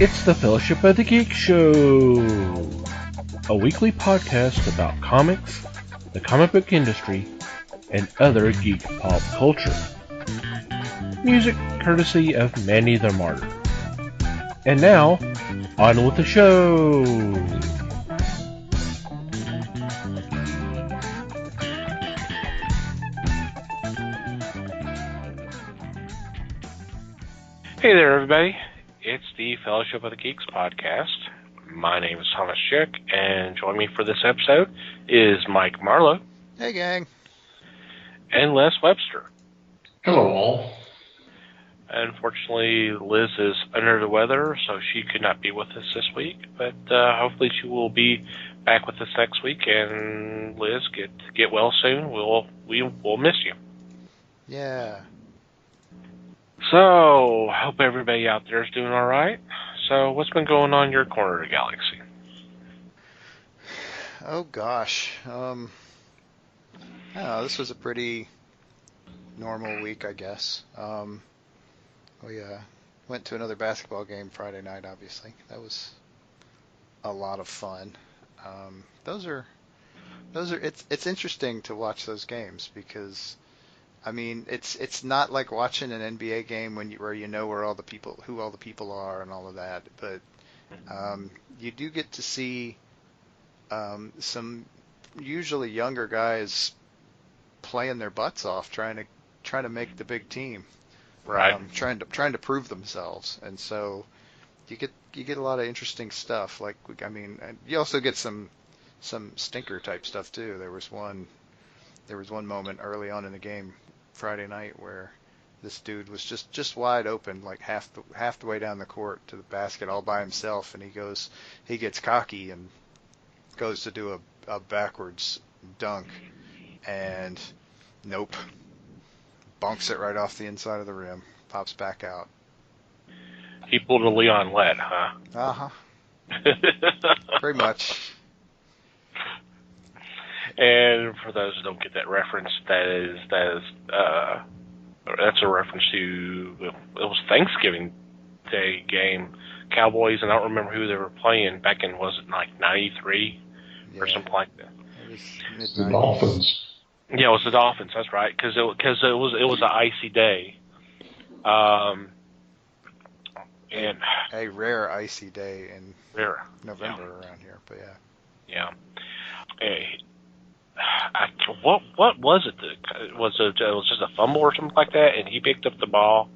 It's the Fellowship of the Geek Show, a weekly podcast about comics, the comic book industry, and other geek pop culture. Music courtesy of Manny the Martyr. And now, on with the show! Hey there, everybody. It's the Fellowship of the Geeks podcast. My name is Thomas Schick, and joining me for this episode is Mike Marlowe. Hey, gang. And Les Webster. Hello, all. Unfortunately, Liz is under the weather, so she could not be with us this week, but hopefully she will be back with us next week, and Liz, get well soon. We'll miss you. Yeah. So, hope everybody out there is doing all right. So, what's been going on in your corner of the galaxy? Oh, gosh. I don't know, this was a pretty normal week, I guess. We went to another basketball game Friday night, obviously. That was a lot of fun. It's interesting to watch those games because, I mean, it's not like watching an NBA game where you know who all the people are and all of that, but you do get to see some usually younger guys playing their butts off, trying to make the big team, right? Trying to prove themselves, and so you get a lot of interesting stuff. Like, I mean, you also get some stinker type stuff too. There was one moment early on in the game Friday night where this dude was just wide open, like half the way down the court to the basket all by himself, and he gets cocky and goes to do a backwards dunk, and nope, bunks it right off the inside of the rim, pops back out. He pulled a Leon Lett, huh? Uh-huh. Pretty much. And for those who don't get that reference, that's a reference to, it was Thanksgiving Day game, Cowboys, and I don't remember who they were playing back in, was it like 93 or something like that? It was mid-90s. The Dolphins. Yeah, it was the Dolphins. That's right, because it was an icy day, and a rare icy day in November around here, but yeah. Yeah. Hey. What was it? It was just a fumble or something like that, and he picked up the ball,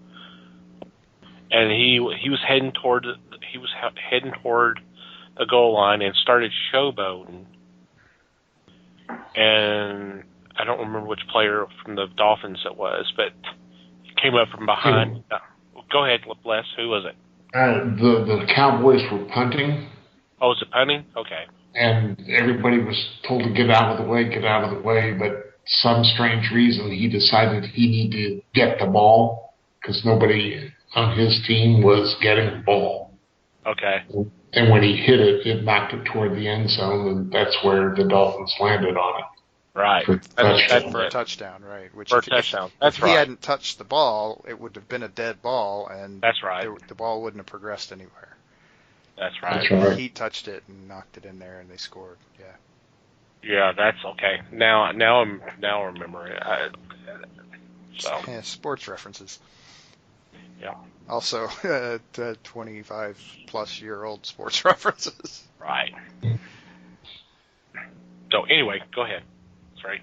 and he was heading toward the goal line and started showboating, and I don't remember which player from the Dolphins it was, but he came up from behind. Go ahead, Les. Who was it? The Cowboys were punting. Oh, was it punting? Okay. And everybody was told to get out of the way, but some strange reason he decided he needed to get the ball because nobody on his team was getting the ball. Okay. And when he hit it, it knocked it toward the end zone, and that's where the Dolphins landed on it. Right. For a touchdown, right. If he hadn't touched the ball, it would have been a dead ball, and that's right. The ball wouldn't have progressed anywhere. That's right. He touched it and knocked it in there, and they scored. Yeah. Yeah, that's okay. Now I remember it. Yeah, sports references. Yeah. Also, 25-plus-year-old sports references. Right. So anyway, go ahead. Sorry.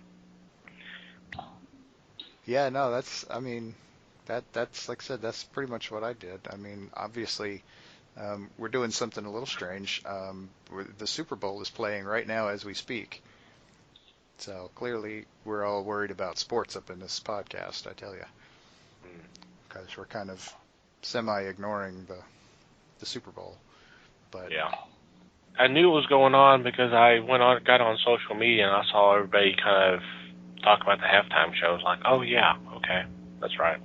Yeah, no, that's like I said, that's pretty much what I did. I mean, obviously. We're doing something a little strange. The Super Bowl is playing right now as we speak. So clearly we're all worried about sports up in this podcast, I tell you. Because we're kind of semi-ignoring the Super Bowl. But yeah. I knew it was going on because I got on social media and I saw everybody kind of talk about the halftime show. I was like, oh yeah, okay, that's right.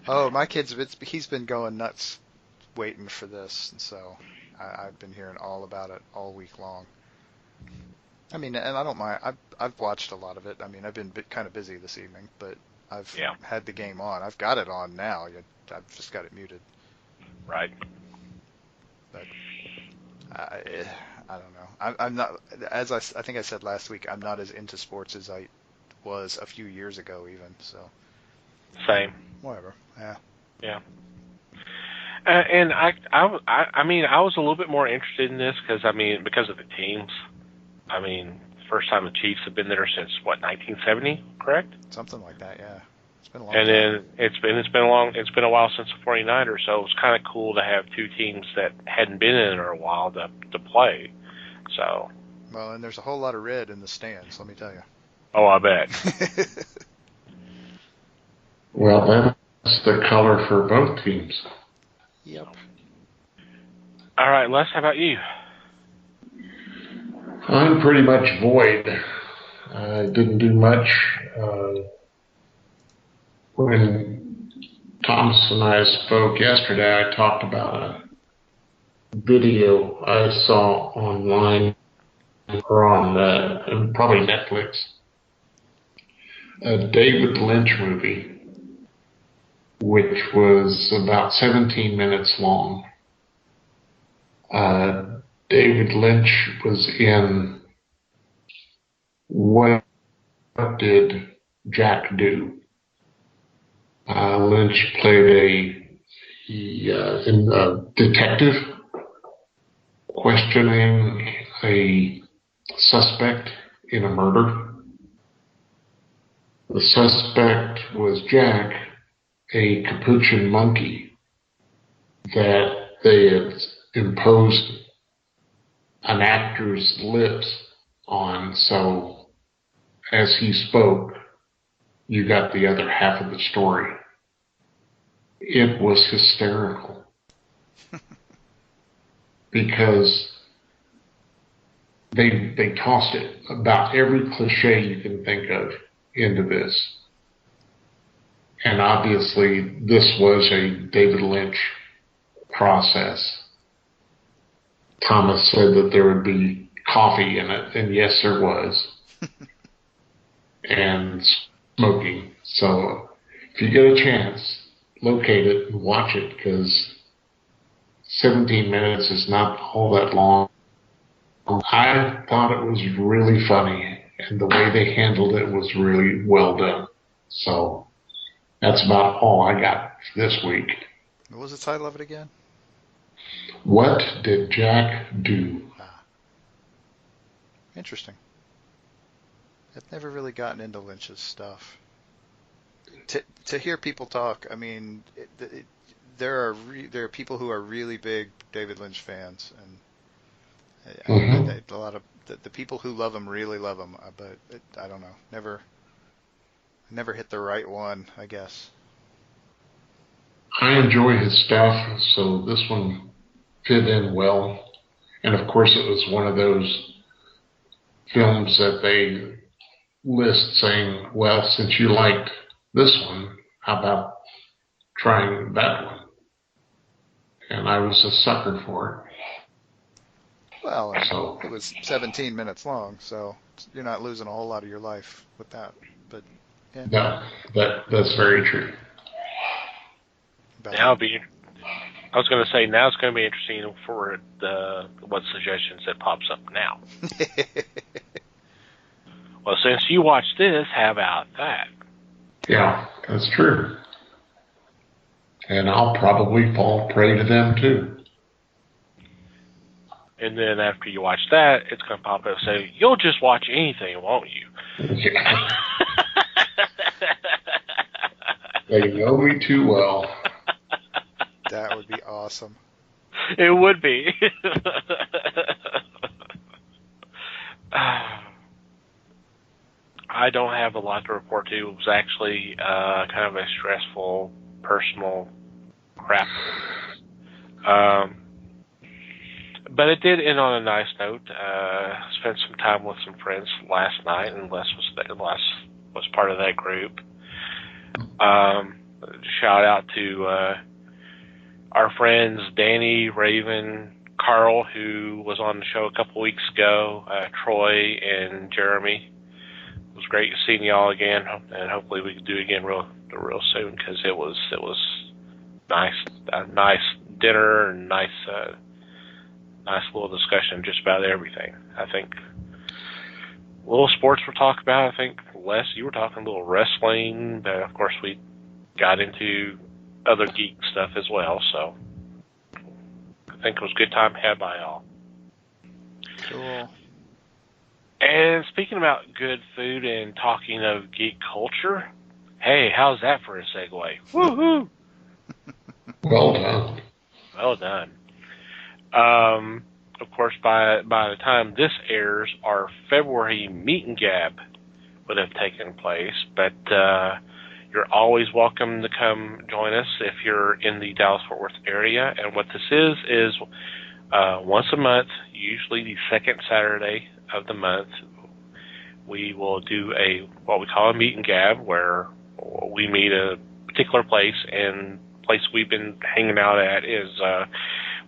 Oh, my kid's he's been going nuts waiting for this, and so I've been hearing all about it all week long. I mean, and I don't mind. I've watched a lot of it. I mean, I've been kind of busy this evening, but I've had the game on. I've got it on now. I've just got it muted. Right. But I, I don't know. I'm not, as I think I said last week, I'm not as into sports as I was a few years ago even. So Same. whatever. Yeah. Yeah. And I mean, I was a little bit more interested in this because because of the teams. I mean, first time the Chiefs have been there since what, 1970, correct? Something like that. Yeah. It's been a long And time. then it's been a while since the 49ers, so it was kind of cool to have two teams that hadn't been in it in a while to play. So. Well, and there's a whole lot of red in the stands. Let me tell you. Oh, I bet. Well, that's the color for both teams. Yep. All right, Les, how about you? I'm pretty much void. I didn't do much. When Thomas and I spoke yesterday, I talked about a video I saw online or on probably Netflix, a David Lynch movie, which was about 17 minutes long. David Lynch was in What Did Jack Do? Lynch played a detective questioning a suspect in a murder. The suspect was Jack, a capuchin monkey that they had imposed an actor's lips on, so as he spoke, you got the other half of the story. It was hysterical because they tossed it about every cliche you can think of into this. And obviously this was a David Lynch process. Thomas said that there would be coffee in it, and yes, there was. And smoking. So if you get a chance, locate it and watch it, because 17 minutes is not all that long. I thought it was really funny, and the way they handled it was really well done. So that's about all I got this week. What was the title of it again? What Did Jack Do? Interesting. I've never really gotten into Lynch's stuff. To hear people talk, I mean, there are people who are really big David Lynch fans, and a lot of the people who love him really love him. But I don't know, never hit the right one, I guess. I enjoy his stuff, so this one fit in well. And of course, it was one of those films that they list saying, well, since you liked this one, how about trying that one? And I was a sucker for it. Well, So it was 17 minutes long, so you're not losing a whole lot of your life with that. But yeah. no, that's very true. I was going to say, now it's going to be interesting for what suggestions that pops up now. Well, since you watched this, how about that? Yeah, that's true. And I'll probably fall prey to them too. And then after you watch that, it's going to pop up and say, you'll just watch anything, won't you? Yeah. They know me too well. That would be awesome. It would be. I don't have a lot to report to. It was actually kind of a stressful, personal crap. But it did end on a nice note. Spent some time with some friends last night, and Les was part of that group. Shout out to our friends Danny, Raven, Carl, who was on the show a couple weeks ago, Troy, and Jeremy. It was great seeing y'all again, and hopefully we can do it again real soon, because it was nice, a nice dinner and nice nice little discussion just about everything. I think a little sports we're talking about. I think, Les, you were talking a little wrestling, but of course we got into other geek stuff as well, so I think it was a good time had by all. Cool. And speaking about good food and talking of geek culture, hey, how's that for a segue? Woohoo! Well done. Well done. Of course, by the time this airs, our February meet and gab would have taken place, but you're always welcome to come join us if you're in the Dallas-Fort Worth area. And what this is once a month, usually the second Saturday of the month, we will do what we call a meet and gab, where we meet a particular place, and the place we've been hanging out at is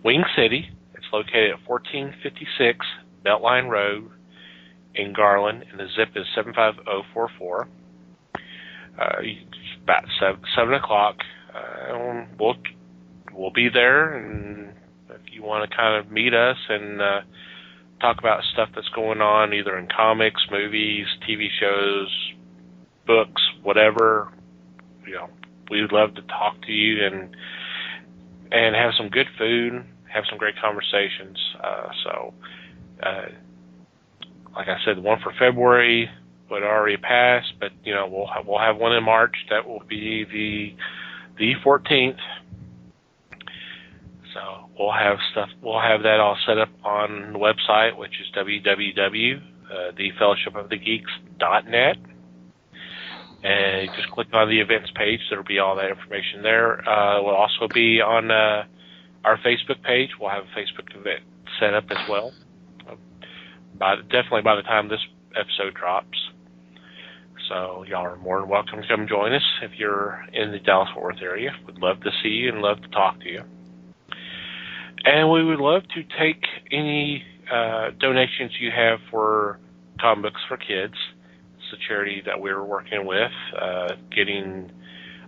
Wing City. It's located at 1456 Beltline Road in Garland, and the zip is 75044. About 7 o'clock. We'll be there, and if you want to kind of meet us and talk about stuff that's going on, either in comics, movies, TV shows, books, whatever, we would love to talk to you and have some good food, have some great conversations. Like I said, the one for February would already pass, but we'll have one in March. That will be the 14th. So we'll have that all set up on the website, which is www.thefellowshipofthegeeks.net. And just click on the events page. There'll be all that information there. We'll also be on our Facebook page. We'll have a Facebook event set up as well. Definitely by the time this episode drops. So y'all are more than welcome to come join us if you're in the Dallas-Fort Worth area. We'd love to see you and love to talk to you. And we would love to take any donations you have for comic books for kids. It's a charity that we're working with, getting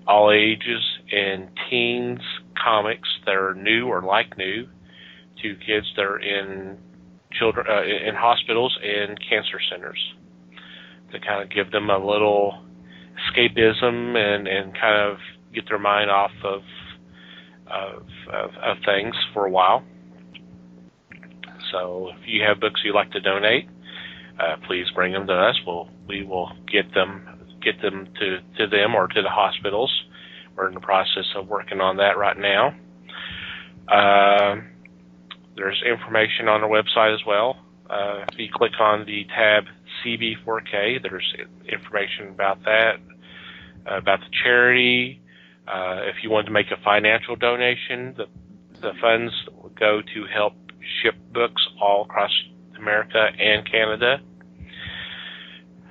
all ages and teens comics that are new or like new to kids that are in hospitals and cancer centers, to kind of give them a little escapism and kind of get their mind off of things for a while. So if you have books you'd like to donate, please bring them to us. We will get them to them or to the hospitals. We're in the process of working on that right now. There's information on our website as well. If you click on the tab CB4K, there's information about that, about the charity. If you want to make a financial donation, the funds will go to help ship books all across America and Canada.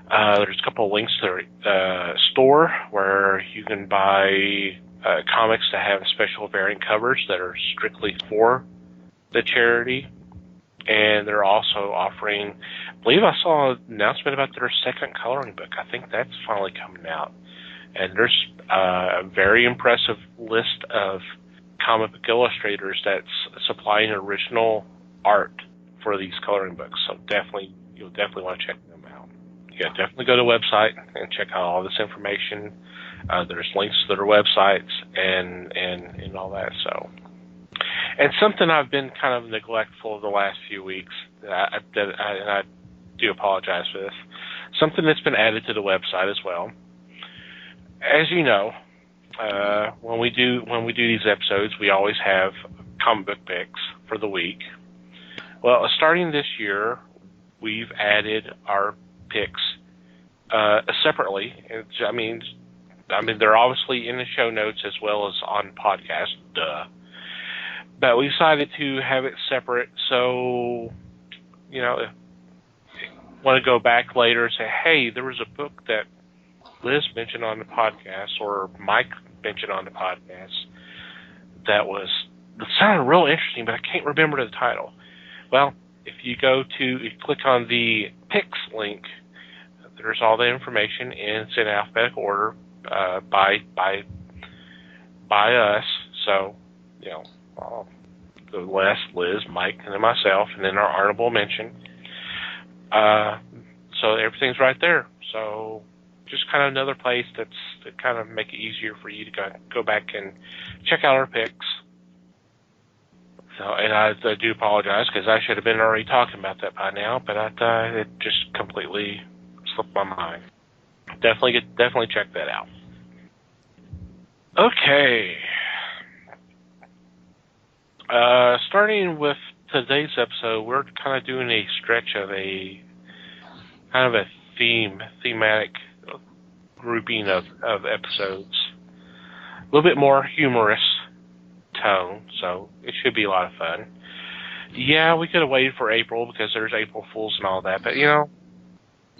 There's a couple of links to the store where you can buy comics that have special variant covers that are strictly for the charity. And they're also offering, I believe I saw an announcement about their second coloring book. I think that's finally coming out. And there's a very impressive list of comic book illustrators that's supplying original art for these coloring books. So you'll definitely want to check them out. Yeah, definitely go to the website and check out all this information. There's links to their websites and all that. So, and something I've been kind of neglectful of the last few weeks, and I do apologize for this. Something that's been added to the website as well. As you know, when we do these episodes, we always have comic book picks for the week. Well, starting this year, we've added our picks separately. I mean, they're obviously in the show notes as well as on podcast. Duh. But we decided to have it separate, so if you want to go back later and say, hey, there was a book that Liz mentioned on the podcast or Mike mentioned on the podcast that sounded real interesting, but I can't remember the title. Well, if you click on the picks link, there's all the information, and it's in alphabetical order by us. So, Les, Liz, Mike, and then myself, and then our honorable mention. So everything's right there. So just kind of another place that's to kind of make it easier for you to go back and check out our picks. So, and I do apologize because I should have been already talking about that by now, but it just completely slipped my mind. Definitely check that out. Okay. Starting with today's episode, we're kind of doing a stretch of a kind of a thematic grouping of episodes. A little bit more humorous tone, so it should be a lot of fun. Yeah, we could have waited for April because there's April Fools and all that, but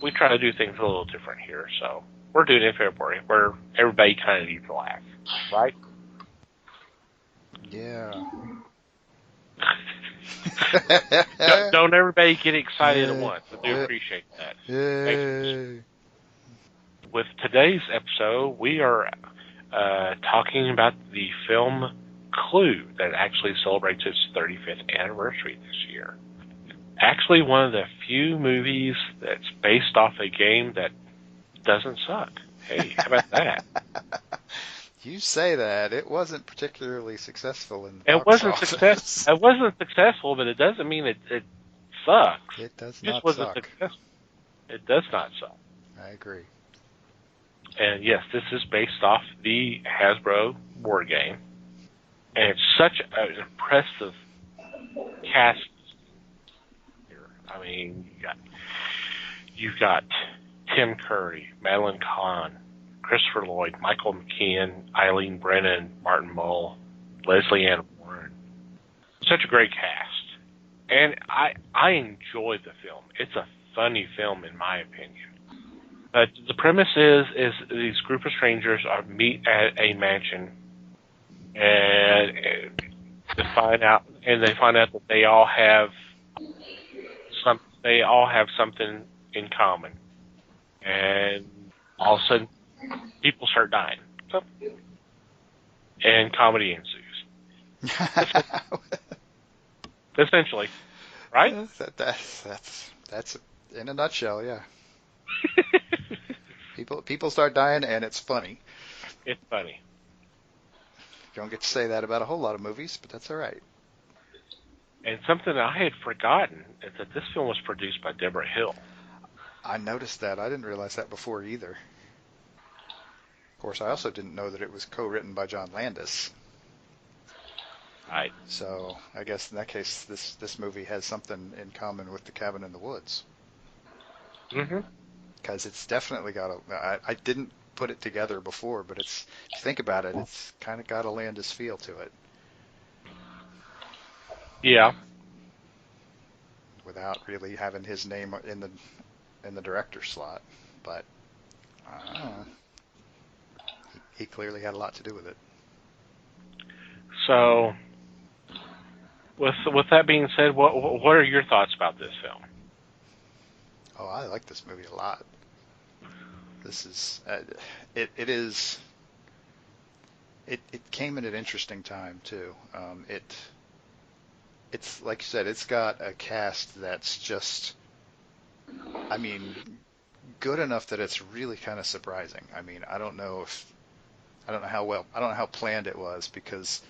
we try to do things a little different here, so we're doing it in February, where everybody kind of needs to laugh, right? Yeah. Don't everybody get excited at once. I do appreciate that. Yay. With today's episode, we are talking about the film Clue that actually celebrates its 35th anniversary this year. Actually, one of the few movies that's based off a game that doesn't suck. Hey, how about that? You say that. It wasn't particularly successful in the It box wasn't office. It wasn't successful, but it doesn't mean it sucks. It does It not just wasn't suck. successful. It does not suck. I agree. And yes, this is based off the Hasbro board game. And it's such an impressive cast here. I mean, you've got Tim Curry, Madeline Kahn, Christopher Lloyd, Michael McKean, Eileen Brennan, Martin Mull, Leslie Ann Warren. Such a great cast. And I enjoy the film. It's a funny film, in my opinion. But the premise is these group of strangers meet at a mansion, and they find out that they all have something in common, and all of a sudden people start dying, and comedy ensues. Essentially, right? That's in a nutshell, yeah. People start dying, and it's funny. It's funny. You don't get to say that about a whole lot of movies, but that's all right. And something I had forgotten is that this film was produced by Deborah Hill. I noticed that. I didn't realize that before either. Of course, I also didn't know that it was co-written by John Landis. Right. So I guess in that case, this movie has something in common with The Cabin in the Woods. Mm-hmm. Because it's definitely got I didn't put it together before, but if you think about it, it's kind of got a Landis feel to it. Yeah. Without really having his name in the director's slot, but I don't know. He clearly had a lot to do with it. So, with that being said, what are your thoughts about this film? Oh, I like this movie a lot. This is it came at an interesting time too. It's like you said, it's got a cast that's just, I mean, good enough that it's really kind of surprising. I mean, I don't know how planned it was, because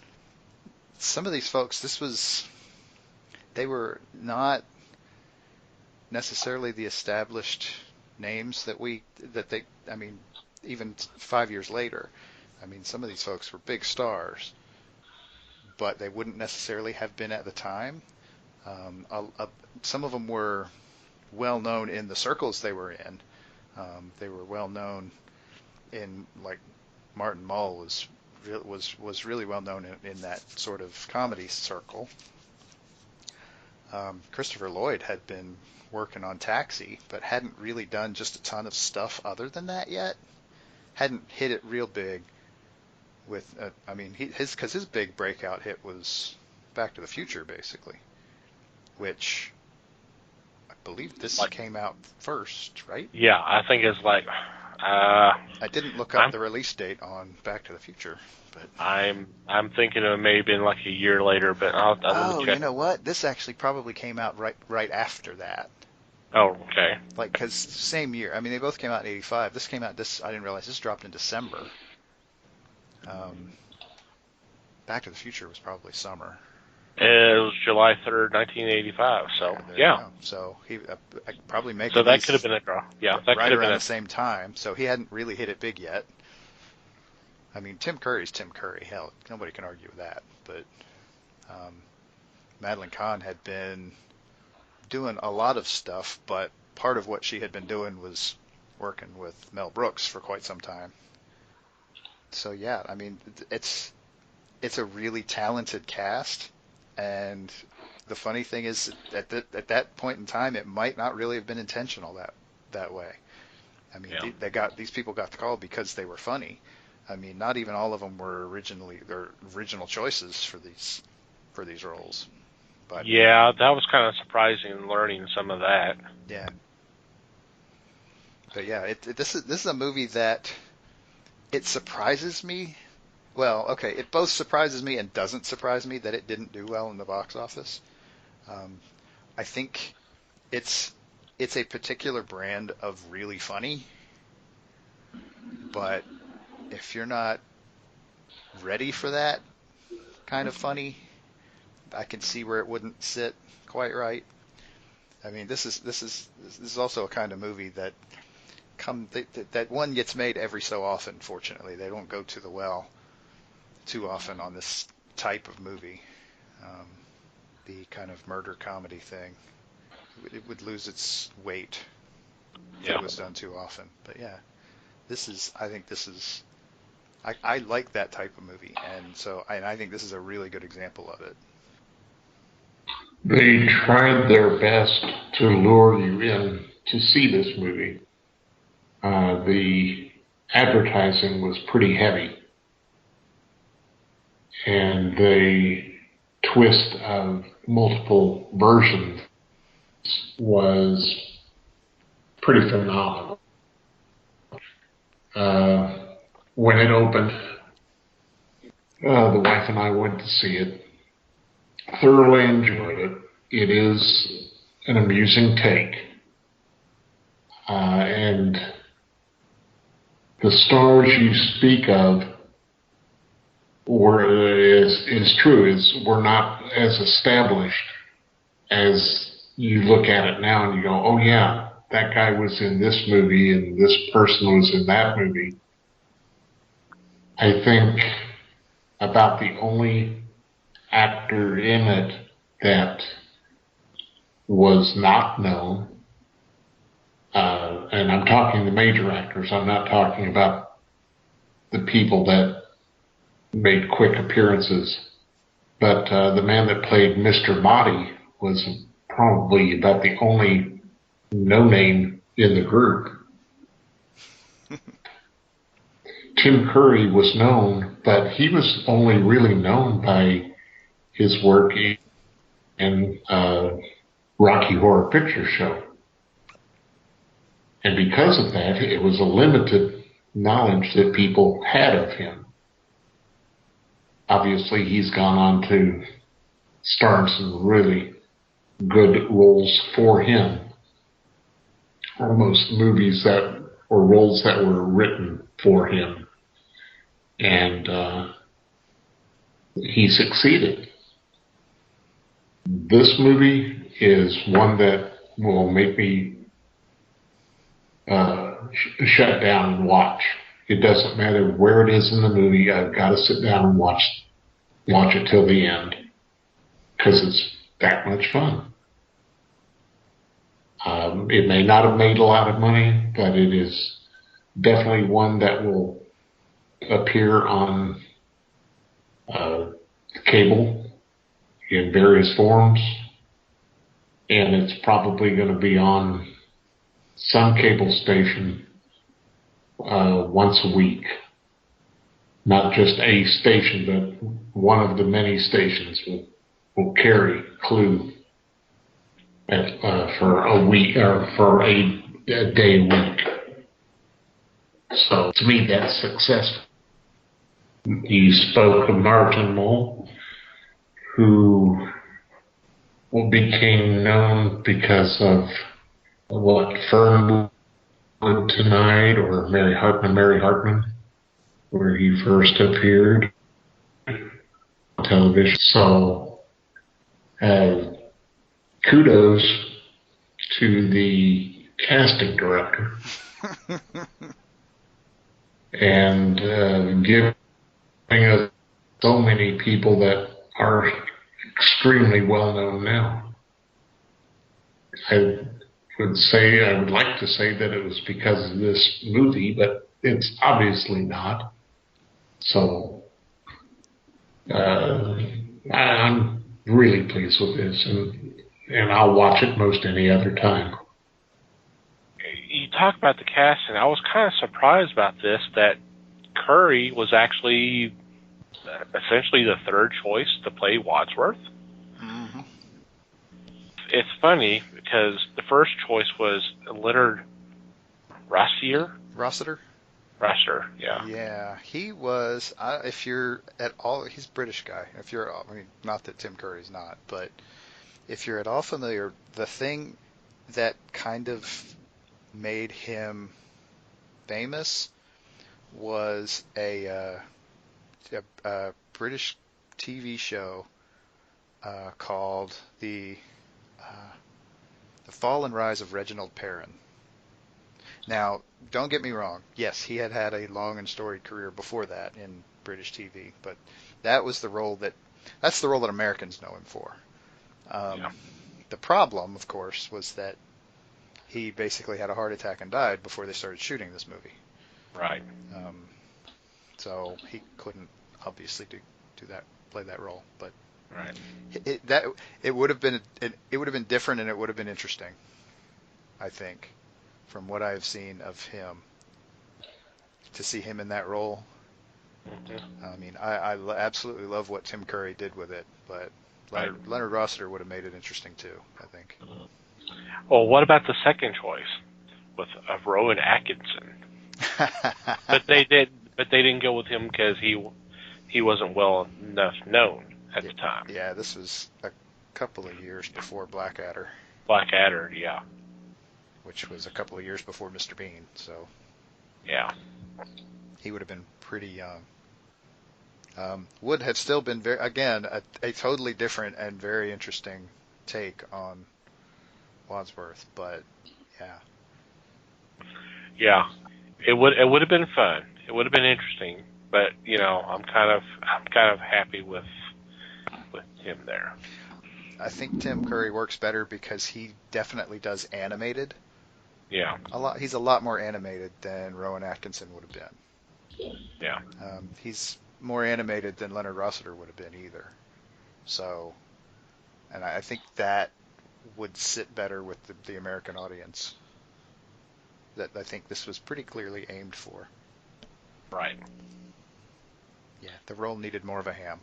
some of these folks, they were not necessarily the established names I mean, even 5 years later, I mean, some of these folks were big stars, but they wouldn't necessarily have been at the time. Some of them were well known in the circles they were in. They were well known in, like, Martin Mull was really well known in that sort of comedy circle. Christopher Lloyd had been working on Taxi, but hadn't really done just a ton of stuff other than that yet. Hadn't hit it real big with, his big breakout hit was Back to the Future, basically, which I believe this came out first, right? Yeah, I think it's like I didn't look up the release date on Back to the Future, but I'm thinking it may have been like a year later, but I'll let me check. you know what? This actually probably came out right after that. Oh, okay. Like, because same year. I mean, they both came out in '85. This came out I didn't realize this dropped in December. Back to the Future was probably summer. It was July 3rd, 1985. So There yeah. you go. So he probably making So that these could have been a draw. Yeah, that right could have been around a. the same time. So he hadn't really hit it big yet. I mean, Tim Curry's Tim Curry. Hell, nobody can argue with that. But Madeline Kahn had been doing a lot of stuff, but part of what she had been doing was working with Mel Brooks for quite some time. So yeah, I mean, it's a really talented cast, and the funny thing is, at that point in time, it might not really have been intentional that way. I mean, Yeah. these people got the call because they were funny. I mean, not even all of them were original choices for these roles. But Yeah, that was kind of surprising learning some of that. yeah, but yeah, this is a movie that it surprises me. Well, okay, it both surprises me and doesn't surprise me that it didn't do well in the box office. I think it's a particular brand of really funny, but if you're not ready for that kind of funny, I can see where it wouldn't sit quite right. I mean, this is also a kind of movie that that one gets made every so often. Fortunately, they don't go to the well too often on this type of movie. Um, the kind of murder comedy thing, it would lose its weight if it was done too often. But yeah, I think this is, I like that type of movie, and I think this is a really good example of it. They tried their best to lure you in to see this movie. The advertising was pretty heavy, and the twist of multiple versions was pretty phenomenal. When it opened, the wife and I went to see it. Thoroughly enjoyed it. It is an amusing take. And the stars you speak of is true, were not as established as you look at it now and you go, oh yeah, that guy was in this movie and this person was in that movie. I think about the only actor in it that was not known, and I'm talking the major actors, I'm not talking about the people that made quick appearances, but the man that played Mr. Motti was probably about the only no-name in the group. Tim Curry was known, but he was only really known by his work in Rocky Horror Picture Show. And because of that, it was a limited knowledge that people had of him. Obviously, he's gone on to star in some really good roles for him. Almost movies or roles that were written for him. And he succeeded. This movie is one that will make me shut down and watch. It doesn't matter where it is in the movie. I've got to sit down and watch it till the end because it's that much fun. It may not have made a lot of money, but it is definitely one that will appear on cable in various forms, and it's probably going to be on some cable station once a week. Not just a station, but one of the many stations will carry Clue for a week or for a day a week. to me, that's successful. You spoke of Martin Mull, who became known because of what Fernwood Tonight or Mary Hartman, where he first appeared on television. So, kudos to the casting director and giving us so many people that are extremely well known now. I would like to say that it was because of this movie, but it's obviously not. So I'm really pleased with this, and I'll watch it most any other time. You talk about the casting. I was kind of surprised about this, that Curry was actually essentially the third choice to play Wadsworth. Mm-hmm. It's funny because the first choice was Leonard Rossiter. Rossiter, yeah. Yeah, he was. If you're at all, he's a British guy. If you're, I mean, not that Tim Curry's not, but if you're at all familiar, the thing that kind of made him famous was a British TV show called The Fall and Rise of Reginald Perrin. Now, don't get me wrong. Yes, he had a long and storied career before that in British TV, but that's the role that Americans know him for. Yeah. The problem, of course, was that he basically had a heart attack and died before they started shooting this movie. Right. So he couldn't obviously play that role, but Right. it would have been different, and it would have been interesting, I think, from what I've seen of him, to see him in that role. Mm-hmm. I mean, I absolutely love what Tim Curry did with it, but Leonard Rossiter would have made it interesting too, I think. Well, what about the second choice of Rowan Atkinson? But they didn't go with him because he wasn't well enough known at the time. Yeah, this was a couple of years before Blackadder. Blackadder, yeah. Which was a couple of years before Mr. Bean, so Yeah. he would have been pretty young. Would have still been a totally different and very interesting take on Wadsworth, but yeah. Yeah. It would have been fun. It would have been interesting, but I'm kind of happy with him there. I think Tim Curry works better because he definitely does animated. Yeah. He's a lot more animated than Rowan Atkinson would have been. Yeah. He's more animated than Leonard Rossiter would have been either. So, and I think that would sit better with the American audience. That I think this was pretty clearly aimed for. Right. Yeah, the role needed more of a ham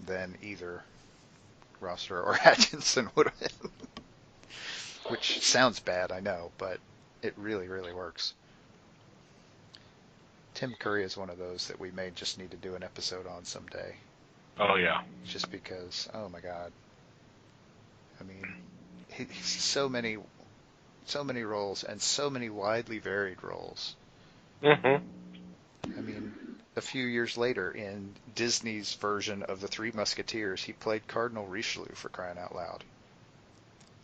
than either Rossiter or Atkinson would have been. Which sounds bad, I know, but it really, really works. Tim Curry is one of those that we may just need to do an episode on someday. Oh, yeah. Just because, oh my God. I mean, he's so many roles, and so many widely varied roles. Mm-hmm. I mean, a few years later, in Disney's version of The Three Musketeers, he played Cardinal Richelieu, for crying out loud.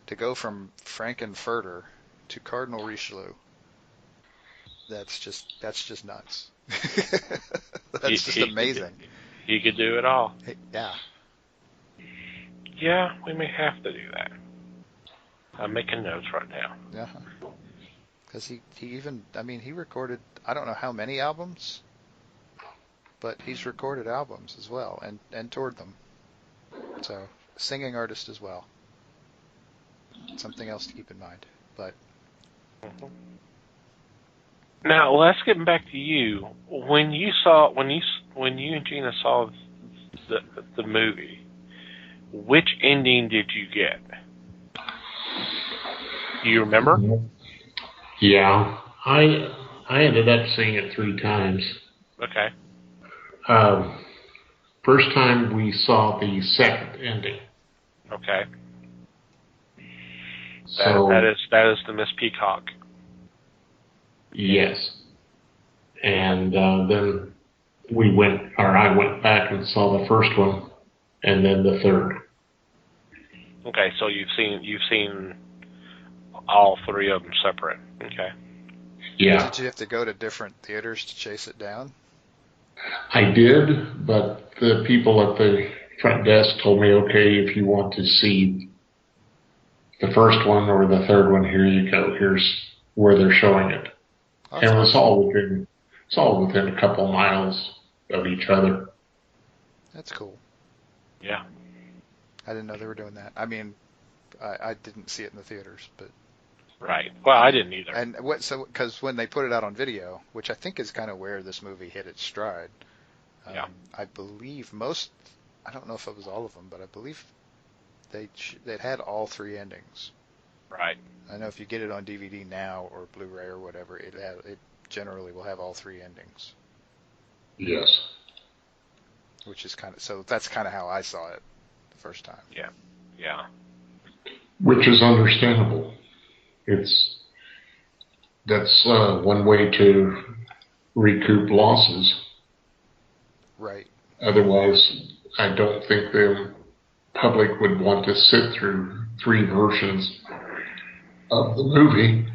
To go from Frankenfurter to Cardinal Richelieu, that's just nuts. That's just amazing. He could do it all. Yeah. Yeah, we may have to do that. I'm making notes right now. Yeah. Because he recorded, I don't know how many albums, but he's recorded albums as well and toured them. So, singing artist as well. Something else to keep in mind. But Mm-hmm. Now let's get back to you. When you and Gina saw the movie, which ending did you get? Do you remember? Yeah, I I ended up seeing it 3 times. Okay. First time we saw the second ending. Okay. So That is the Miss Peacock. yes, and then I went back and saw the first one, and then the third. Okay, so you've seen all 3 of them separate. Okay. Yeah, Did you have to go to different theaters to chase it down? I did, but the people at the front desk told me, okay, if you want to see the first one or the third one, here you go. Here's where they're showing it. That's And it's awesome. all within a couple miles of each other. That's cool. Yeah. I didn't know they were doing that. I mean, I didn't see it in the theaters, but Right. Well, I didn't either. and because when they put it out on video, which I think is kind of where this movie hit its stride. Yeah. I believe I don't know if it was all of them, but I believe they had all 3 endings. Right. I know if you get it on DVD now or Blu-ray or whatever, it generally will have all 3 endings. Yes. Which is that's kind of how I saw it the first time. Yeah. Yeah. Which is understandable. That's one way to recoup losses. Right. Otherwise, I don't think the public would want to sit through 3 versions of the movie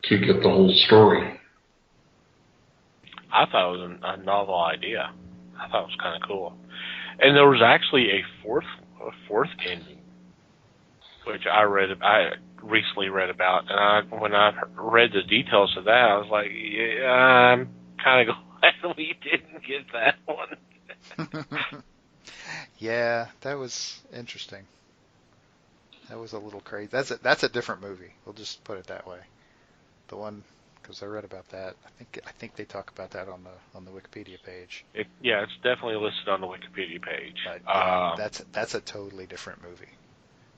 to get the whole story. I thought it was a novel idea. I thought it was kind of cool. And there was actually a fourth ending, which I recently read about, and when I read the details of that, I was like, yeah, I'm kind of glad we didn't get that one. Yeah, that was interesting. That was a little crazy. That's a different movie. We'll just put it that way. The one, because I read about that. I think they talk about that on the Wikipedia page. It's definitely listed on the Wikipedia page. But yeah, that's a totally different movie.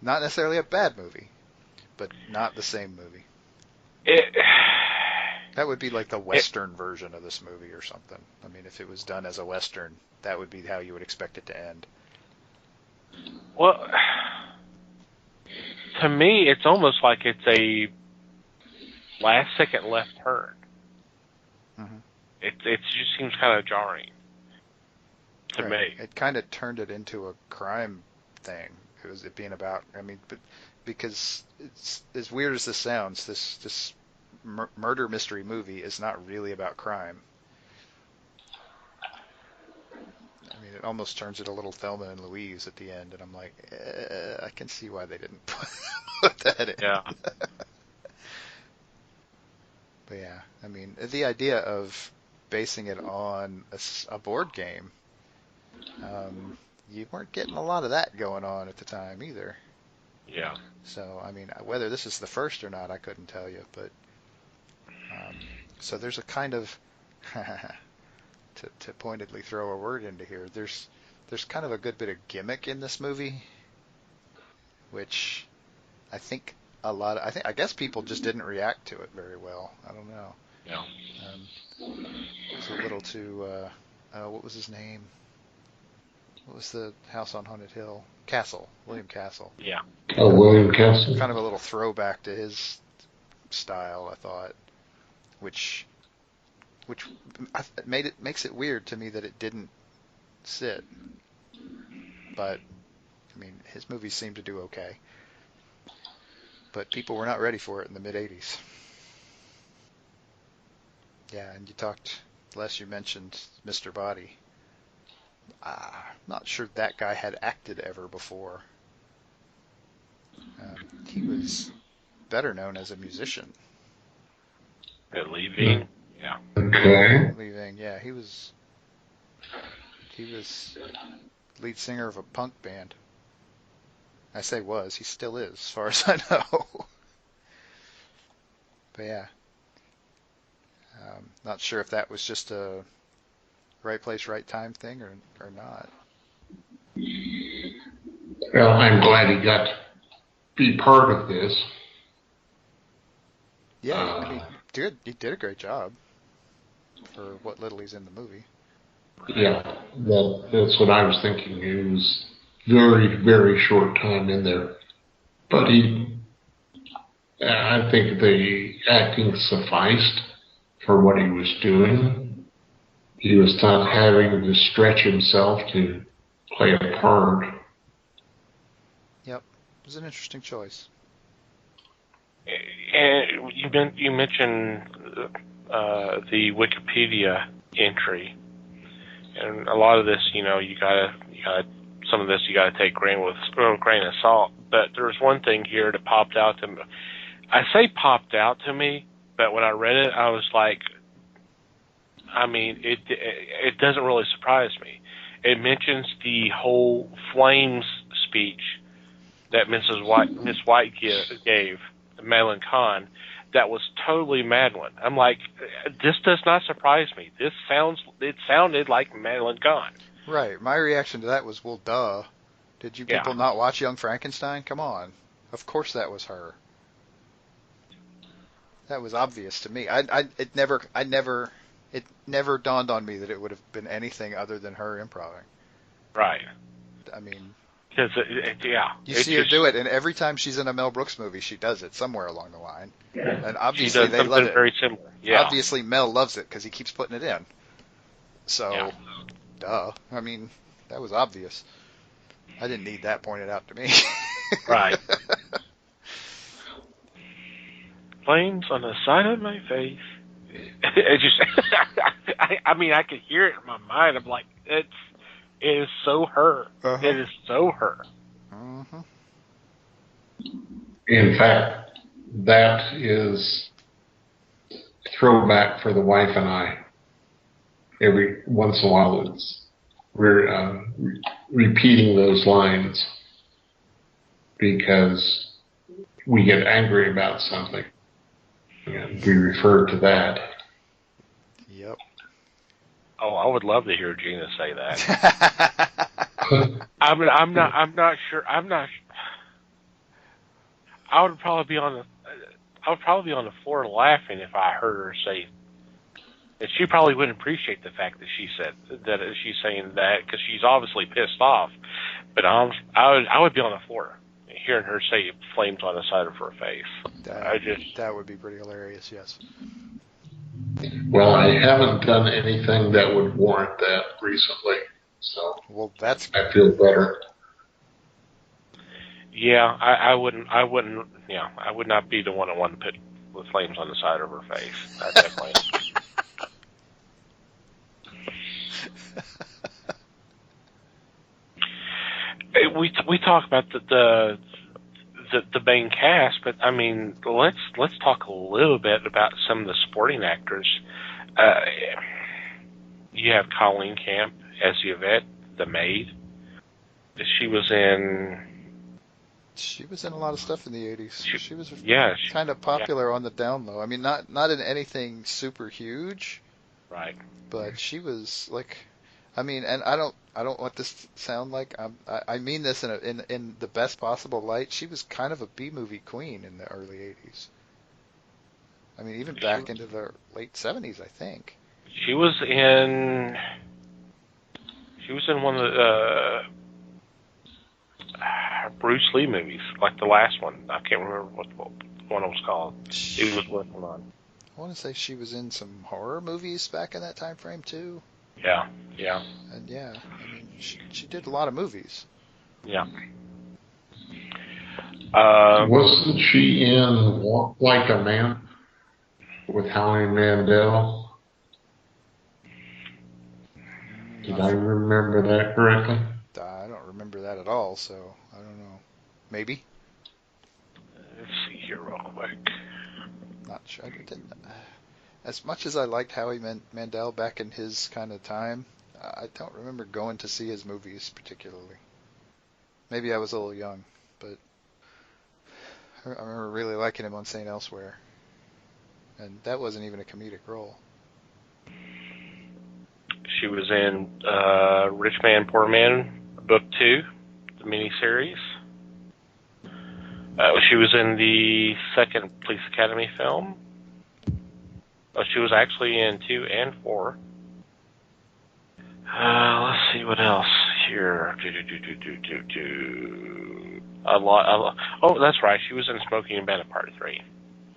Not necessarily a bad movie, but not the same movie. That would be like the Western version of this movie or something. I mean, if it was done as a Western, that would be how you would expect it to end. Well, to me, it's almost like it's a last-second left turn. Mm-hmm. It just seems kind of jarring to me. It kind of turned it into a crime thing. It being about. I mean, but because it's as weird as this sounds, this murder mystery movie is not really about crime. I mean, it almost turns it a little Thelma and Louise at the end, and I'm like, I can see why they didn't put that in. Yeah. But yeah, I mean, the idea of basing it on a board game, you weren't getting a lot of that going on at the time either. Yeah. So, I mean, whether this is the first or not, I couldn't tell you. But so there's a kind of to pointedly throw a word into here. There's kind of a good bit of gimmick in this movie, which I think I guess people just didn't react to it very well. I don't know. Yeah. It was a little too. What was his name? What was the house on Haunted Hill? Castle. William Castle. Yeah. Oh, William Castle. Kind of a little throwback to his style, I thought, which makes it weird to me that it didn't sit. But I mean, his movies seem to do okay. But people were not ready for it in the mid '80s. Yeah, and you mentioned Mr. Body. Not sure that guy had acted ever before. He was better known as a musician. At Leaving. Yeah. Okay. Leaving, yeah, he was lead singer of a punk band. I say was, he still is, as far as I know. But yeah, not sure if that was just a right place, right time thing or not. Well, I'm glad he got to be part of this. Yeah, I mean, He did a great job for what little he's in the movie. Yeah, that's what I was thinking. He was very, very short time in there. But I think the acting sufficed for what he was doing. He was not having to stretch himself to play a part. Yep, it was an interesting choice. And you mentioned the Wikipedia entry, and a lot of this, you gotta some of this you gotta take grain of salt. But there was one thing here that popped out to me. I say popped out to me, but when I read it, I was like, I mean, it doesn't really surprise me. It mentions the whole Flames speech that Miss White gave Madeline Kahn. That was totally Madeline. I'm like, this does not surprise me. It sounded like Madeline Kahn. Right. My reaction to that was, well, duh. Did you people not watch Young Frankenstein? Come on. Of course that was her. That was obvious to me. It never dawned on me that it would have been anything other than her improving. Right. I mean, because you see her do it, and every time she's in a Mel Brooks movie, she does it somewhere along the line. And obviously they love it. Very similar. Yeah. Obviously Mel loves it because he keeps putting it in. So, duh. I mean, that was obvious. I didn't need that pointed out to me. Right. Flames on the side of my face. It just, I mean, I could hear it in my mind. I'm like, it is so her. Uh-huh. It is so her. Mm-hmm. In fact, that is a throwback for the wife and I. Every once in a while, we're repeating those lines because we get angry about something, and we refer to that. Yep. Oh, I would love to hear Gina say that. I'm not sure. I would probably be on the floor laughing if I heard her say. And she probably wouldn't appreciate the fact that she's saying that because she's obviously pissed off. But I would be on the floor hearing her say flames on the side of her face. That would be pretty hilarious. Yes. Well, I haven't done anything that would warrant that recently, so I feel better. Yeah, I wouldn't. Yeah, I would not be the one that wanted to put the flames on the side of her face. I definitely. We talk about the main cast, but I mean, let's talk a little bit about some of the supporting actors. You have Colleen Camp as Yvette, the maid. She was in a lot of stuff in the 80s. She was kind of popular on the down low. I mean, not in anything super huge. Right. But she was like, I mean, and I don't want this to sound like I mean this in the best possible light. She was kind of a B-movie queen in the early 80s. I mean, even back into the late 70s, I think. She was in one of the Bruce Lee movies, like the last one. I can't remember what one it was called. She was working on. I want to say she was in some horror movies back in that time frame too. Yeah. And I mean, she did a lot of movies. Yeah. Wasn't she in Walk Like a Man with Howie Mandel? Did I remember that correctly? I don't remember that at all, so I don't know. Maybe? Let's see here real quick. Not sure. As much as I liked Howie Mandel back in his kind of time, I don't remember going to see his movies particularly. Maybe I was a little young, but I remember really liking him on St. Elsewhere. And that wasn't even a comedic role. She was in Rich Man, Poor Man, Book 2, the miniseries. She was in the second Police Academy film. Oh, she was actually in 2 and 4. Let's see what else here. A lot. Oh, that's right. She was in Smoking and Bandit Part 3.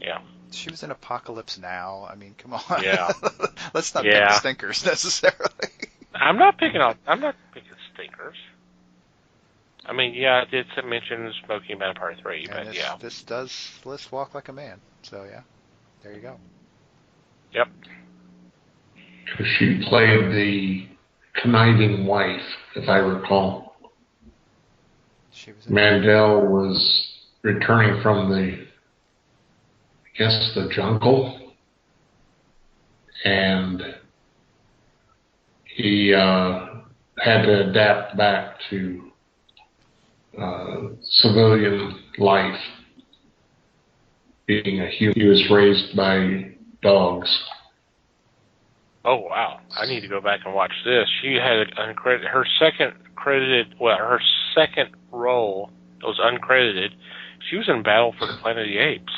Yeah. She was in Apocalypse Now. I mean, come on. Yeah. Let's not pick stinkers necessarily. I'm not picking stinkers. I mean, yeah, I did mention Smoking and Bandit Part 3, And but yeah. this does list Walk Like a Man. So, yeah. There you go. Yep. She played the conniving wife, if I recall. She was Mandel was returning from the jungle, and he had to adapt back to civilian life, being a human. He was raised by dogs. Oh, wow. I need to go back and watch this. She had her second role was uncredited. She was in Battle for the Planet of the Apes.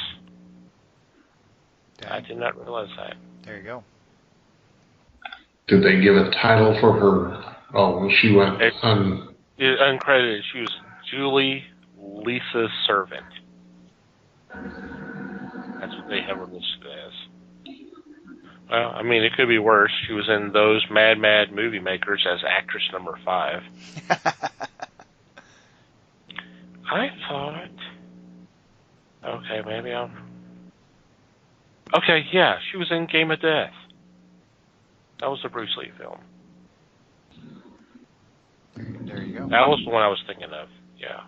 Dang. I did not realize that. There you go. Did they give a title for her? Oh, she went uncredited. She was Julie Lisa's servant. That's what they have her listed as. Well, I mean, it could be worse. She was in Those Mad Mad Movie Makers as actress number 5. I thought... Okay, maybe I'm... Okay, yeah, she was in Game of Death. That was the Bruce Lee film. There you go. That was the one I was thinking of, yeah.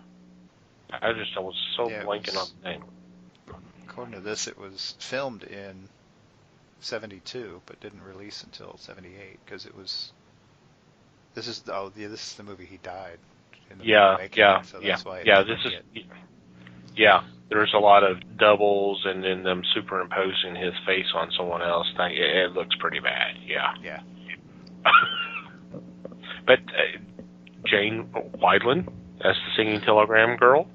I was so blanking on the name. According to this, it was filmed in 72, but didn't release until 78 because it was. This is the movie he died. In the movie making it, so that's why there's a lot of doubles and then them superimposing his face on someone else. It looks pretty bad. Yeah. Yeah. But Jane Wiedlin as the singing telegram girl,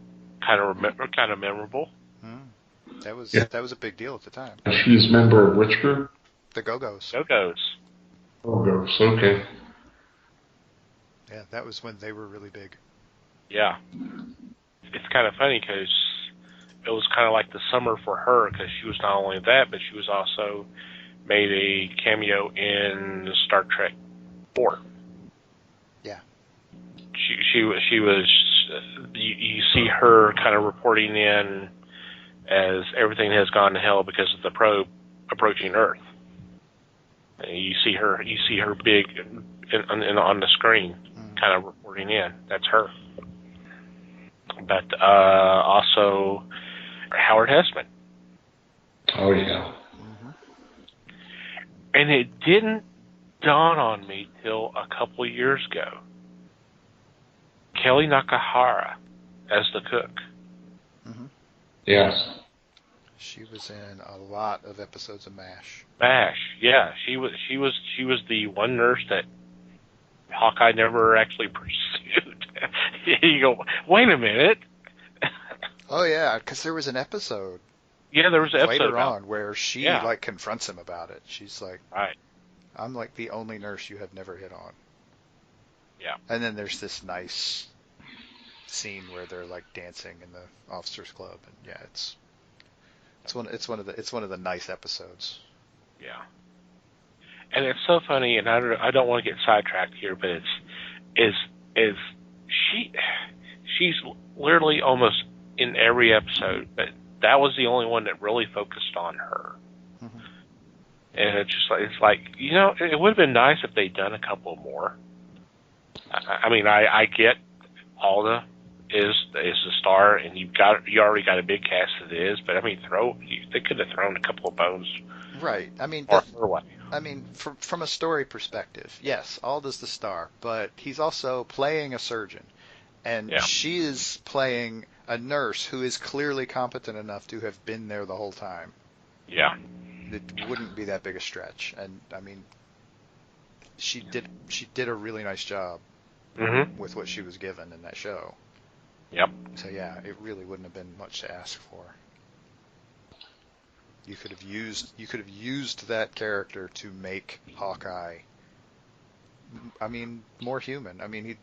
kind of memorable. That was a big deal at the time. She's a member of which group? The Go-Go's. Go-Go's. Go-Go's, okay. Yeah, that was when they were really big. Yeah. It's kind of funny because it was kind of like the summer for her because she was not only that, but she was also made a cameo in Star Trek 4. Yeah. She was. You see her kind of reporting in as everything has gone to hell because of the probe approaching Earth. And you see her big on the screen, kind of reporting in. That's her. But also Howard Hessman. Oh yeah. Mm-hmm. And it didn't dawn on me till a couple of years ago. Kelly Nakahara as the cook. Mm-hmm. Yes. She was in a lot of episodes of MASH. MASH, yeah. She was the one nurse that Hawkeye never actually pursued. You go, wait a minute. Oh yeah, because there was an episode. Yeah, there was an episode later on where she like confronts him about it. She's like, right. I'm like the only nurse you have never hit on. Yeah. And then there's this nice scene where they're like dancing in the officers' club, and yeah, it's one of the nice episodes. Yeah. And it's so funny, and I don't want to get sidetracked here, but she's literally almost in every episode, but that was the only one that really focused on her. Mm-hmm. And it's like it would have been nice if they'd done a couple more. I mean, I get Alda is the star, and you already got a big cast as it is, but I mean, they could have thrown a couple of bones. Right. I mean, from a story perspective, yes, Alda's the star, but he's also playing a surgeon, and she is playing a nurse who is clearly competent enough to have been there the whole time. Yeah. It wouldn't be that big a stretch, and I mean, she did a really nice job with what she was given in that show. Yep. So yeah, it really wouldn't have been much to ask for. You could have used that character to make Hawkeye, I mean, more human. I mean,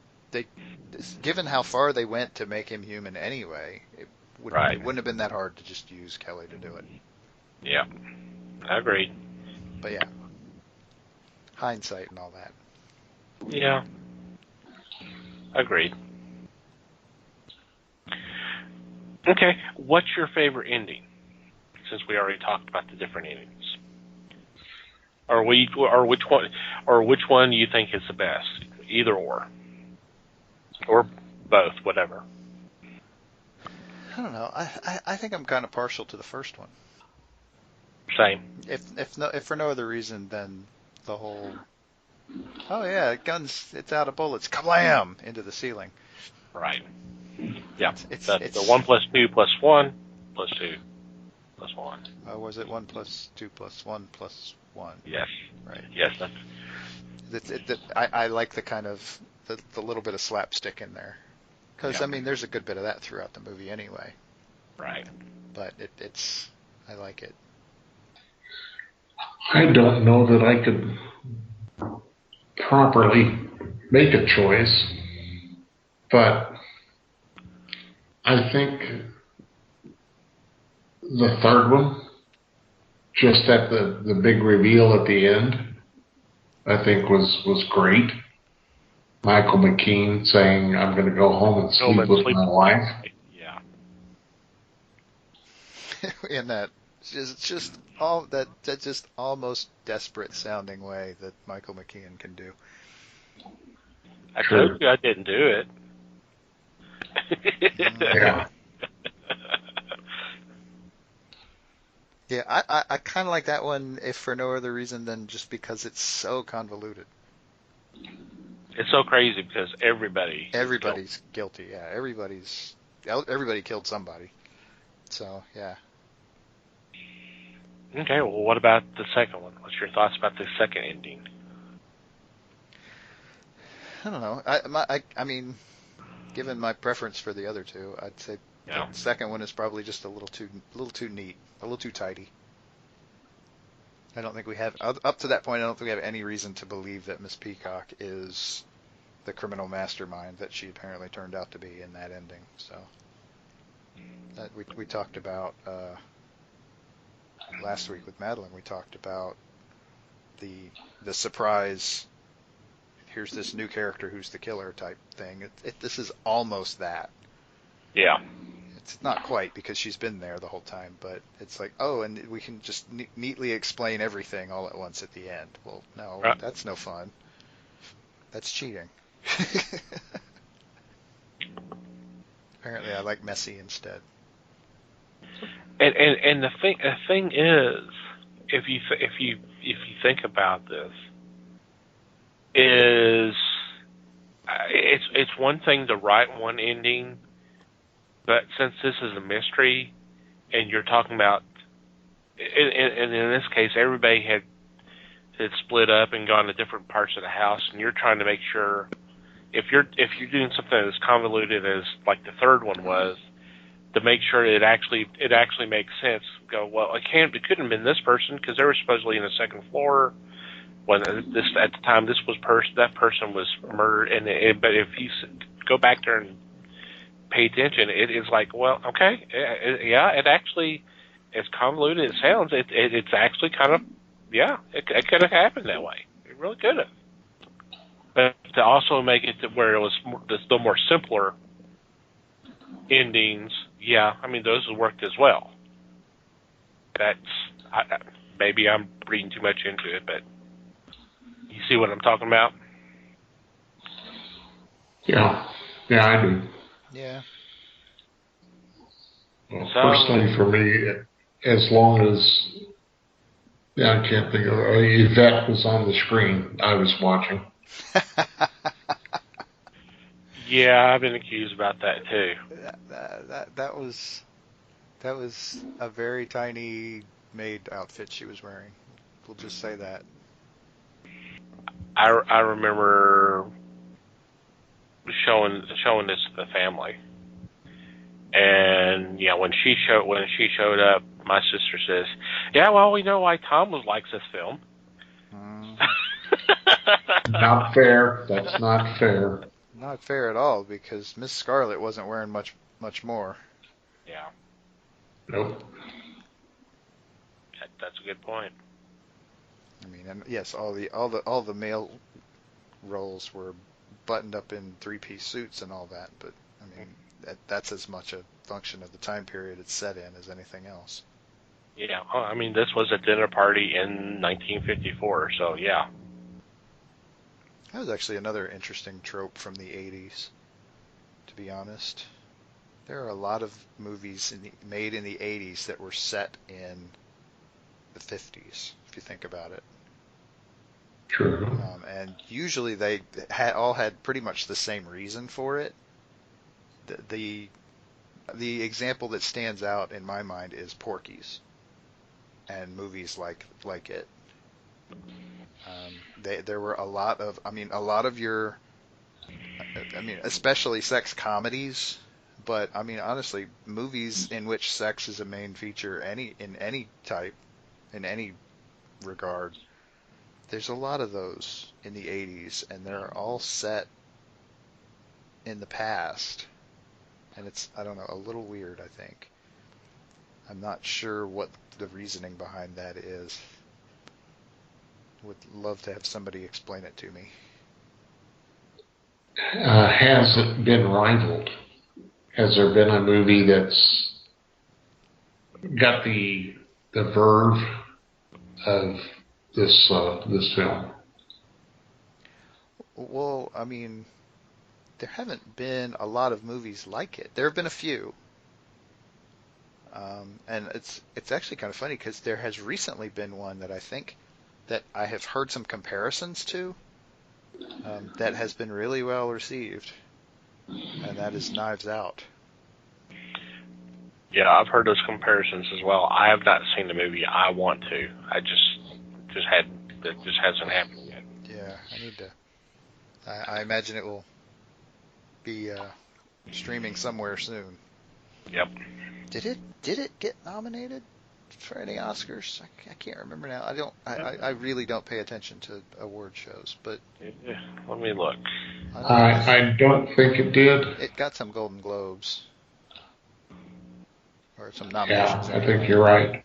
given how far they went to make him human anyway, it wouldn't have been that hard to just use Kelly to do it. Yeah, I agree. But yeah, hindsight and all that. Yeah, agreed. Okay, what's your favorite ending? Since we already talked about the different endings, or which one you think is the best? Either or both, whatever. I don't know. I think I'm kind of partial to the first one. Same. If for no other reason than the whole, oh yeah, guns, it's out of bullets, kablam, into the ceiling. Right. Yeah. It's the 1 + 2 + 1 + 2 + 1. Was it 1 + 2 + 1 + 1? Yes. Right. Yes. I like the kind of the little bit of slapstick in there, because I mean, there's a good bit of that throughout the movie anyway. Right. But I like it. I don't know that I could properly make a choice, but I think the third one, just at the big reveal at the end, I think was great. Michael McKean saying, "I'm going to go home and sleep with my wife." Yeah. In that just almost desperate sounding way that Michael McKean can do. I told you I didn't do it. Yeah. Yeah, I kind of like that one, if for no other reason than just because it's so convoluted. It's so crazy because everybody's guilty. Yeah, everybody killed somebody. So yeah. Okay, well, what about the second one? What's your thoughts about the second ending? I don't know. I mean, given my preference for the other two, I'd say the second one is probably just a little too neat, a little too tidy. I don't think we have, up to that point, I don't think we have any reason to believe that Miss Peacock is the criminal mastermind that she apparently turned out to be in that ending. So that we talked about last week with Madeline. We talked about the surprise. Here's this new character who's the killer type thing. This is almost that. Yeah. It's not quite, because she's been there the whole time, but it's like, oh, and we can just neatly explain everything all at once at the end. Well, no, that's no fun. That's cheating. Apparently, I like messy instead. And the thing is, if you think about this, it's one thing to write one ending, but since this is a mystery, and you're talking about, and in this case, everybody had split up and gone to different parts of the house, and you're trying to make sure, if you're doing something as convoluted as like the third one was, to make sure it actually makes sense. Go, well, it couldn't have been this person because they were supposedly in the second floor when at the time that person was murdered, but if you go back there and pay attention, it's like, well, okay, it actually, as convoluted as it sounds, it's actually kind of, it could have happened that way. It really could have. But to also make it to where it was the more simpler endings, I mean, those have worked as well. Maybe I'm reading too much into it, but you see what I'm talking about? Yeah, I do. Yeah. Well, personally, for me, as long as I can't think of Yvette was on the screen, I was watching. Yeah, I've been accused about that too. That was a very tiny maid outfit she was wearing. We'll just say that. I remember showing this to the family, and when she showed up My sister says, "Yeah, well, we know why Tom likes this film." Not fair. That's not fair. Not fair at all, because Miss Scarlet wasn't wearing much more. Yeah, Nope. that's a good point. I mean, and yes, all the male roles were buttoned up in three-piece suits and all that, but I mean, that's as much a function of the time period it's set in as anything else. Yeah, I mean, this was a dinner party in 1954, so yeah. That was actually another interesting trope from the 80s, to be honest. There are a lot of movies made in the 80s that were set in the 50s, if you think about it. True. And usually they all had pretty much the same reason for it. The example that stands out in my mind is Porky's and movies like it. There were a lot of your, especially sex comedies, but I mean, honestly, movies in which sex is a main feature, in any type, in any regard. There's a lot of those in the 80s, and they're all set in the past. And it's, I don't know, a little weird, I think. I'm not sure what the reasoning behind that is. Would love to have somebody explain it to me. Has it been rivaled? Has there been a movie that's got the verve of this film? Well, I mean, there haven't been a lot of movies like it. There have been a few. And it's actually kind of funny because there has recently been one that I think that I have heard some comparisons to, that has been really well received, and that is Knives Out. Yeah, I've heard those comparisons as well. I have not seen the movie. I want to. It just hasn't happened yet. Yeah, I need to. I imagine it will be streaming somewhere soon. Yep. Did it get nominated for any Oscars? I can't remember now. I really don't pay attention to award shows, but Yeah, let me look. I don't think it did. It got some Golden Globes or some Yeah, nominations. I think you're right.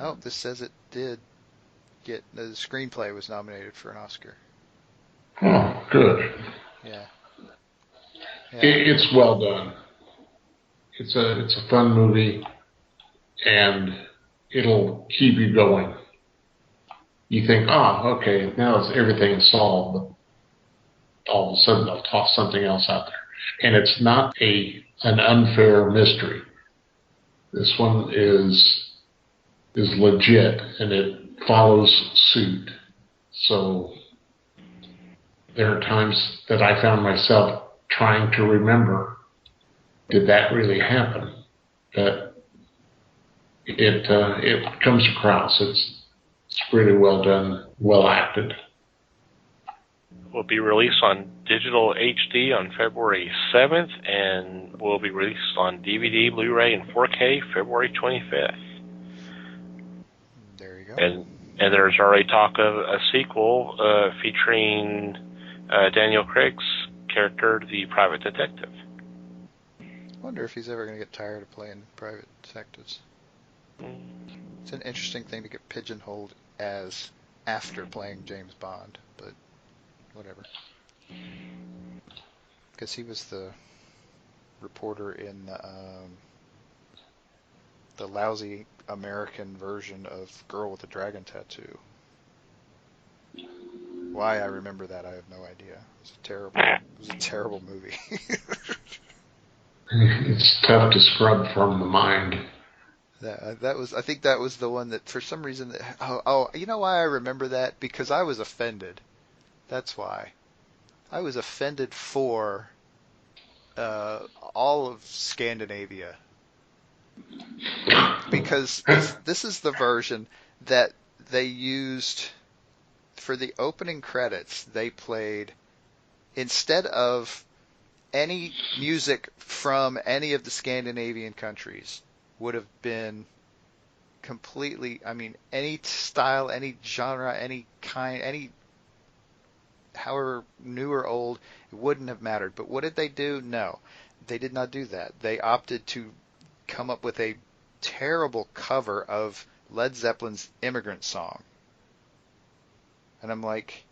Oh, this says it did get, the screenplay was nominated for an Oscar. Oh, good. Yeah. It's well done. It's a fun movie, and it'll keep you going. You think, okay, now everything's solved, but all of a sudden they'll toss something else out there. And it's not an unfair mystery. This one is legit, and it follows suit. So there are times that I found myself trying to remember, did that really happen? But it comes across. It's really well done, well acted. Will be released on digital HD on February 7th, and will be released on DVD, Blu-ray, and 4K February 25th. There you go. And there's already talk of a sequel featuring Daniel Craig's character, the private detective. I wonder if he's ever going to get tired of playing private detectives. It's an interesting thing to get pigeonholed as after playing James Bond, but whatever. Because he was the reporter in the lousy American version of Girl with the Dragon Tattoo. Why I remember that, I have no idea. It was a terrible movie. It's tough to scrub from the mind. I think that was the one that for some reason, you know why I remember that? Because I was offended. That's why. I was offended for all of Scandinavia. Because this is the version that they used for the opening credits. They played, instead of any music from any of the Scandinavian countries, would have been completely, I mean, any style, any genre, any kind, any however new or old, it wouldn't have mattered. But what did they do? No, they did not do that. They opted to come up with a terrible cover of Led Zeppelin's Immigrant Song. And I'm like,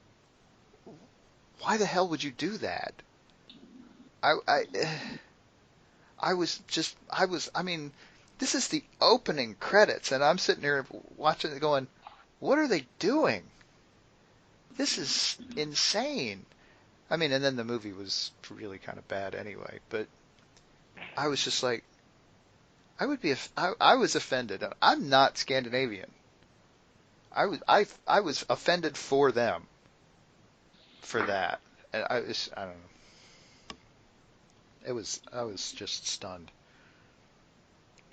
why the hell would you do that? I mean, this is the opening credits, and I'm sitting here watching it going, what are they doing? This is insane. I mean, and then the movie was really kind of bad anyway, but I was just like, I was offended. I'm not Scandinavian. I was offended for them for that. And I don't know. I was just stunned.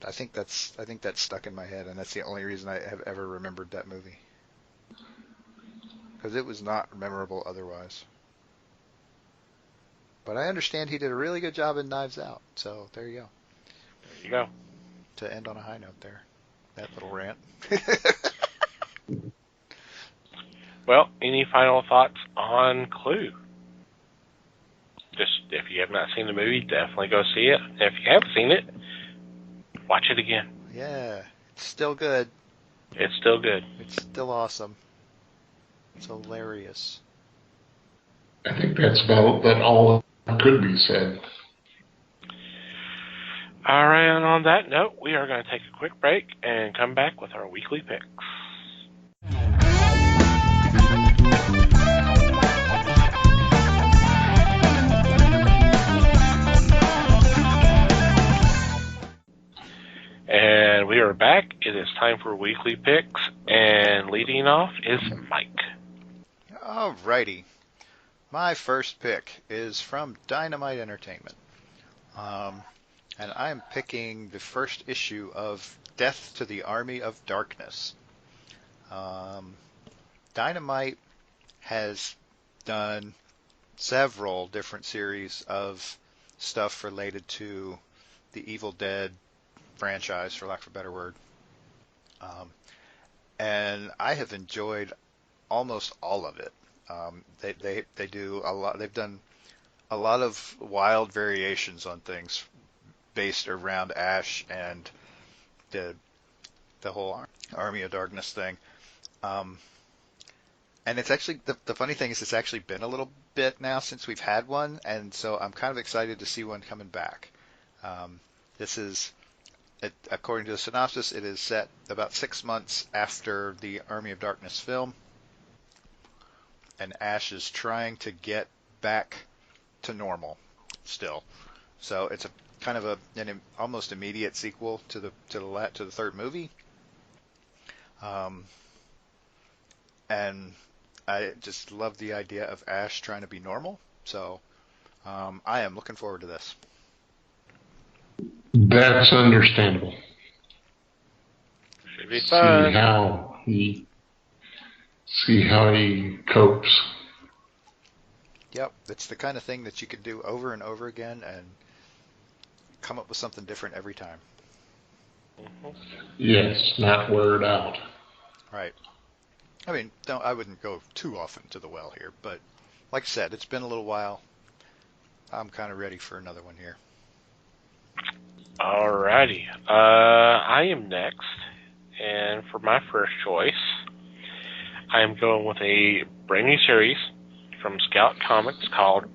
I think that's stuck in my head, and that's the only reason I have ever remembered that movie. Because it was not memorable otherwise. But I understand he did a really good job in Knives Out, so there you go. There you go. To end on a high note there, that little rant. Well, any final thoughts on Clue? Just, if you have not seen the movie, definitely go see it. If you have seen it, watch it again. Yeah, it's still good. It's still good. It's still awesome. It's hilarious. I think that's about all that could be said. All right, and on that note, we are going to take a quick break and come back with our weekly picks. And we are back. It is time for weekly picks, and leading off is Mike. Alrighty. My first pick is from Dynamite Entertainment. And I'm picking the first issue of Death to the Army of Darkness. Dynamite has done several different series of stuff related to the Evil Dead franchise, for lack of a better word. And I have enjoyed almost all of it. They do a lot. They've done a lot of wild variations on things based around Ash and the whole Army of Darkness thing. And it's actually the funny thing is it's actually been a little bit now since we've had one, and so I'm kind of excited to see one coming back. This is, according to the synopsis, it is set about 6 months after the Army of Darkness film, and Ash is trying to get back to normal still. So it's a kind of an almost immediate sequel to the third movie. And I just love the idea of Ash trying to be normal. So I am looking forward to this. That's understandable. Should be fun. See how he copes. Yep, it's the kind of thing that you could do over and over again and come up with something different every time. Mm-hmm. Yes, not wear it out. Right. I mean, I wouldn't go too often to the well here, but like I said, it's been a little while. I'm kind of ready for another one here. Alrighty. I am next, and for my first choice, I am going with a brand new series from Scout Comics called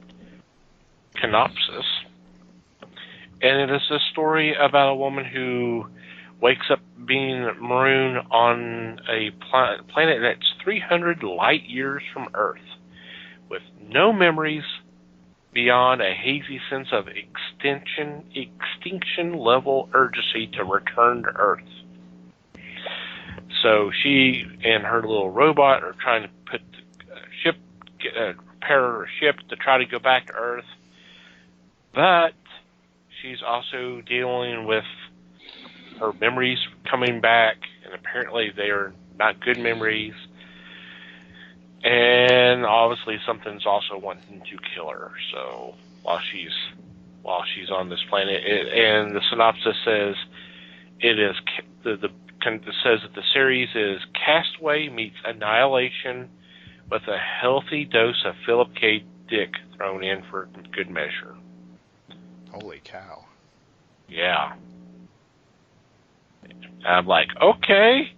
Canopsis. And it is a story about a woman who wakes up being marooned on a planet that's 300 light years from Earth, with no memories beyond a hazy sense of extinction level urgency to return to Earth. So she and her little robot are trying to put the ship, repair her ship to try to go back to Earth, but she's also dealing with her memories coming back, and apparently they are not good memories. And obviously something's also wanting to kill her. So while she's on this planet, and the synopsis says it is the says that the series is Castaway meets Annihilation with a healthy dose of Philip K. Dick thrown in for good measure. Holy cow. Yeah. I'm like, okay.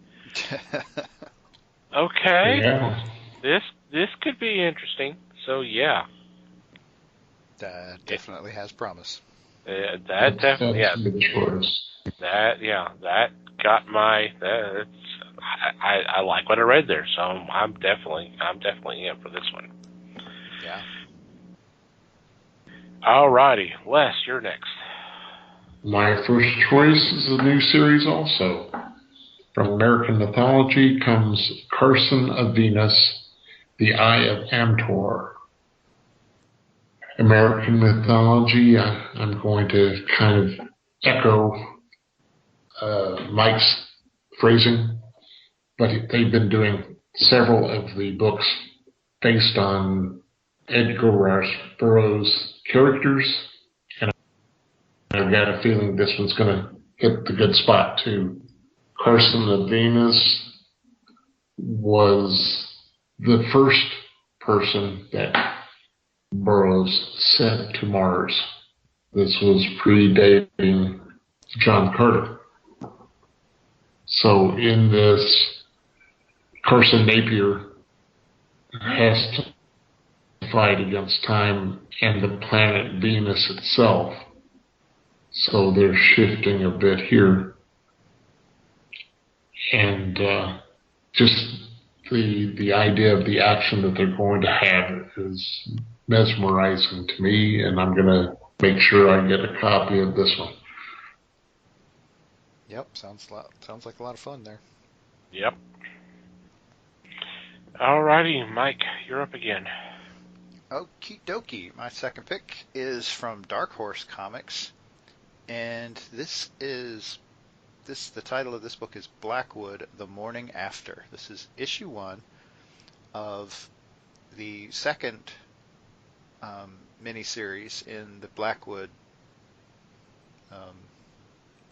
Okay. Yeah. This could be interesting. So yeah. That definitely has promise. That definitely, That's a good choice. that got my. I like what I read there, so I'm definitely in for this one. Yeah. Alrighty, Les, you're next. My first choice is a new series also. From American mythology comes Carson of Venus, the Eye of Amtor. American mythology, I'm going to kind of echo Mike's phrasing, but they've been doing several of the books based on Edgar Rice Burroughs' characters, and I've got a feeling this one's going to hit the good spot too. Carson of Venus was the first person that Burroughs sent to Mars. This was predating John Carter. So in this, Carson Napier has to fight against time and the planet Venus itself. So they're shifting a bit here. And just the idea of the action that they're going to have is mesmerizing to me, and I'm going to make sure I get a copy of this one. Yep, sounds like a lot of fun there. Yep. Alrighty, Mike, you're up again. Okie dokie. My second pick is from Dark Horse Comics, and the title of this book is Blackwood: The Morning After. This is issue 1 of the second miniseries in the Blackwood.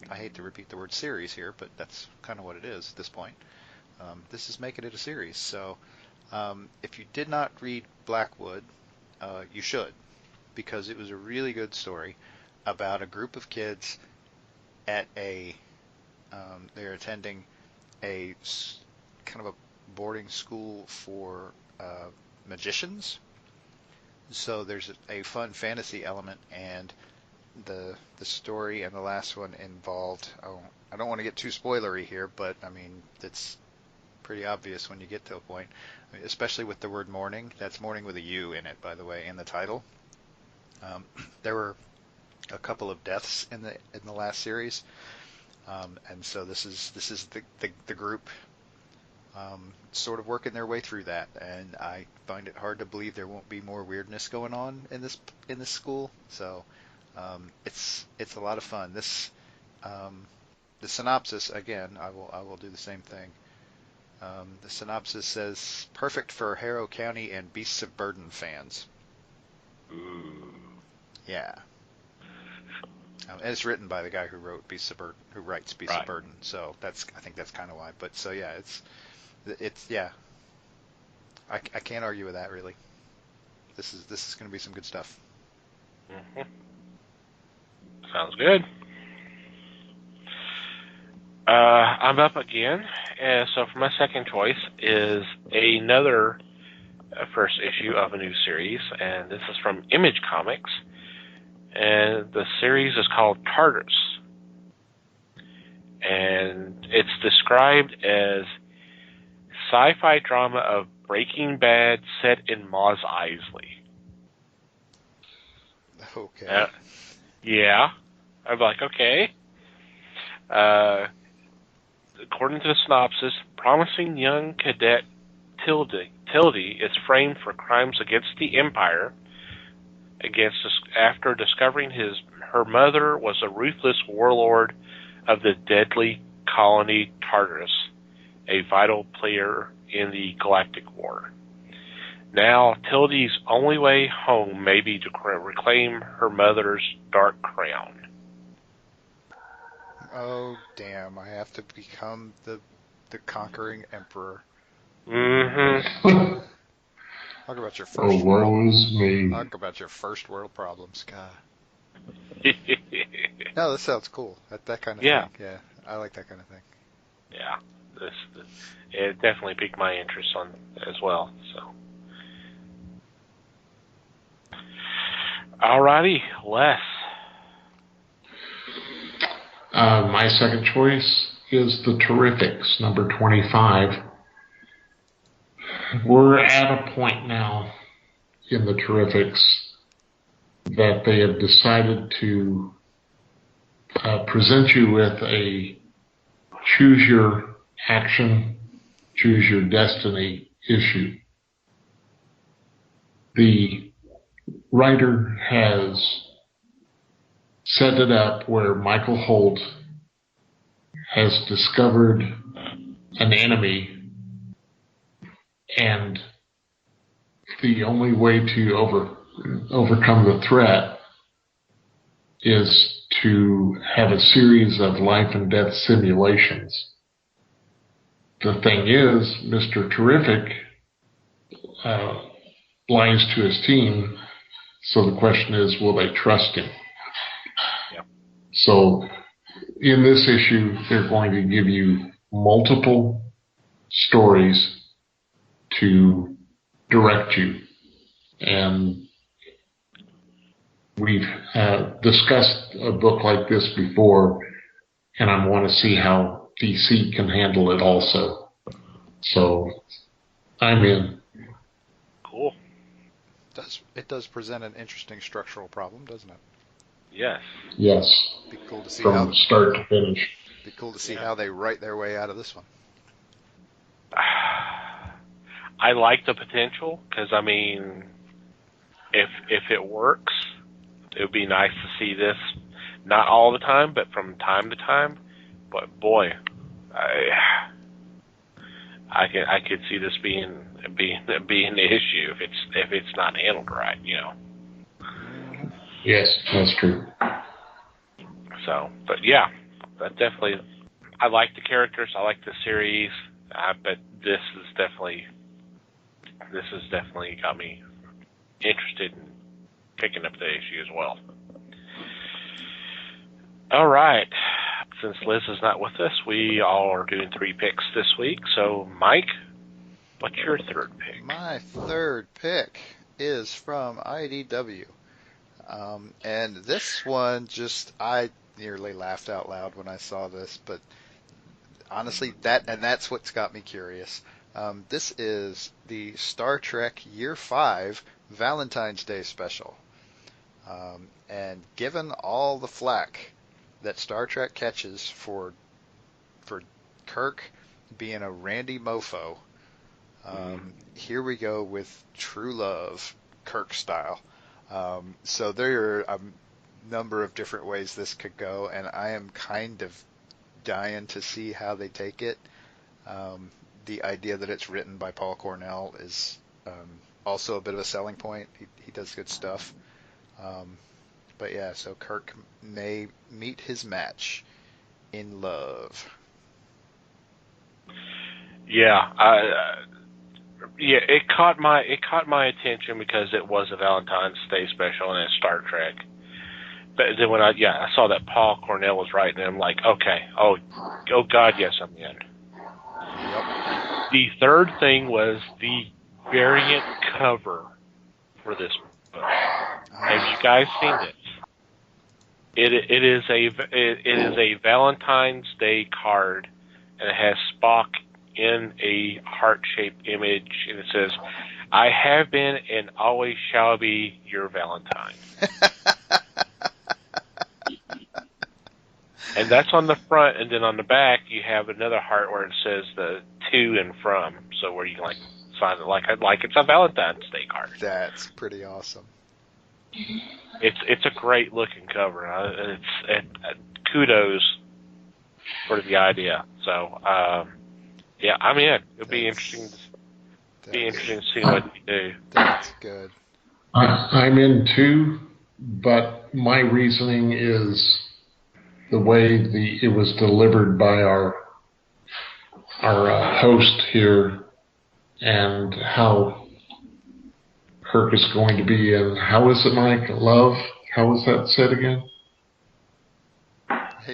I hate to repeat the word series here, but that's kind of what it is at this point. This is making it a series. So if you did not read Blackwood, you should, because it was a really good story about a group of kids at they're attending a kind of a boarding school for magicians. So there's a fun fantasy element, and the story and the last one involved. I don't want to get too spoilery here, but I mean it's pretty obvious when you get to a point, especially with the word morning. That's morning with a U in it, by the way, in the title. There were a couple of deaths in the last series, and so this is the group sort of working their way through that, and I find it hard to believe there won't be more weirdness going on in this school. So it's a lot of fun. This the synopsis, again, I will do the same thing. The synopsis says, perfect for Harrow County and Beasts of Burden fans. Ooh. Yeah. And it's written by the guy who writes Beasts of Burden. So I think that's kind of why. But so yeah, it's yeah. I can't argue with that, really. This is going to be some good stuff. Mm-hmm. Sounds good. I'm up again, and so for my second choice is another first issue of a new series, and this is from Image Comics, and the series is called Tartarus, and it's described as sci-fi drama of Breaking Bad set in Mos Eisley. Okay. Yeah. I'm like, okay. According to the synopsis, promising young cadet Tildy is framed for crimes against the Empire after discovering her mother was a ruthless warlord of the deadly colony Tartarus, a vital player in the Galactic War. Now, Tildy's only way home may be to reclaim her mother's dark crown. Oh, damn. I have to become the conquering emperor. Mm-hmm. Talk about your Oh, first world. woe is me. Talk about your first world problems, God. No, this sounds cool. That kind of Yeah. thing. Yeah, I like that kind of thing. Yeah. It definitely piqued my interest on as well. So. Alrighty, Les. My second choice is the Terrifics, number 25. We're at a point now in the Terrifics that they have decided to present you with a choose your action, choose your destiny issue. The writer has set it up where Michael Holt has discovered an enemy, and the only way to overcome the threat is to have a series of life and death simulations. The thing is, Mr. Terrific lies to his team, so the question is, will they trust him? Yep. So in this issue, they're going to give you multiple stories to direct you. And we've discussed a book like this before, and I want to see how DC can handle it also. So I'm in. Cool. It does present an interesting structural problem, doesn't it? Yes. Yes. Be cool to see From start to finish. Be cool to see how they write their way out of this one. I like the potential because, I mean, if it works, it would be nice to see this, not all the time, but from time to time. But boy, I could see this being the issue if it's not handled right, you know. Yes, that's true. So, but yeah, that definitely. I like the characters. I like the series, but this has definitely got me interested in picking up the issue as well. All right. Since Liz is not with us, we all are doing 3 picks this week. So, Mike, what's your third pick? My third pick is from IDW. And this one I nearly laughed out loud when I saw this, but honestly, that's what's got me curious. This is the Star Trek Year 5 Valentine's Day special. And given all the flack that Star Trek catches for Kirk being a randy mofo, here we go with True Love, Kirk style. So there are a number of different ways this could go, and I am kind of dying to see how they take it. The idea that it's written by Paul Cornell is also a bit of a selling point. He does good stuff. But yeah, so Kirk may meet his match in love. Yeah, it caught my attention because it was a Valentine's Day special and it's Star Trek. But then when I saw that Paul Cornell was writing it, I'm like, okay, oh God, yes, I'm in. Yep. The third thing was the variant cover for this book. Have you guys seen this? It is a Valentine's Day card, and it has Spock in a heart-shaped image, and it says, "I have been and always shall be your Valentine." And that's on the front, and then on the back you have another heart where it says the to and from, so where you can sign it like it's a Valentine's Day card. That's pretty awesome. It's a great looking cover. Kudos for the idea. So yeah, I'm in. It'll be interesting. Be interesting to see what you do. That's good. I'm in too, but my reasoning is the way it was delivered by our host here, and how Kirk is going to be in, how is it, Mike? Love? How was that said again?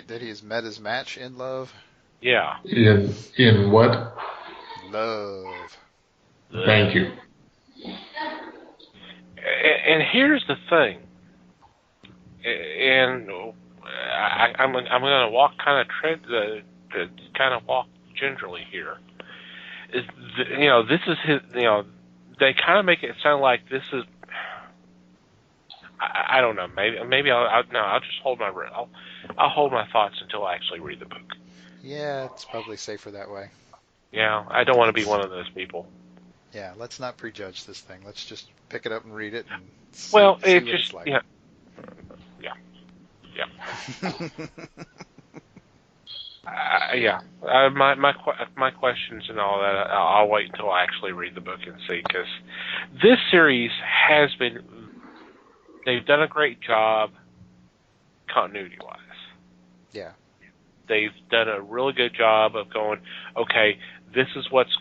That he has met his match in love. Yeah. In what? Love. Thank you. And here's the thing, and I'm going to walk kind of walk gingerly here. This is his. They kind of make it sound like this is. I don't know. Maybe I'll just hold I'll hold my thoughts until I actually read the book. Yeah, it's probably safer that way. Yeah, I don't want to be one of those people. Yeah, let's not prejudge this thing. Let's just pick it up and read it and see, Well, see it what just it's like. yeah. My questions and all that, I'll wait until I actually read the book and see, because this series has been, they've done a great job continuity-wise. Yeah. They've done a really good job of going, okay, this is what's,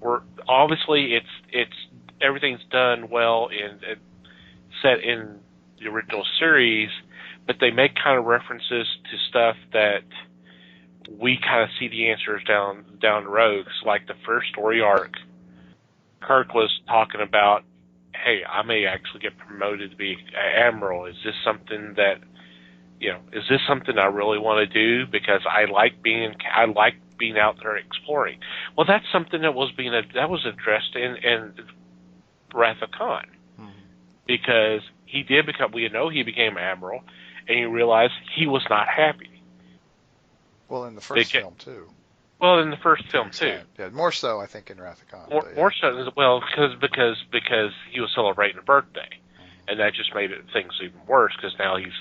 we're, obviously it's everything's done well and set in the original series, but they make kind of references to stuff that we kind of see the answers down the road. Cause like the first story arc, Kirk was talking about, hey, I may actually get promoted to be admiral. Is this something that, is this something I really want to do? Because I like being out there exploring. Well, that's something that was addressed in Wrath of Khan, because he did become. He became admiral, and he realized he was not happy. Well, in the first film too. Well, in the first film too. Yeah, more so I think in Wrath of Khan. More so, well, because he was celebrating a birthday, and that just made things even worse. Because now he's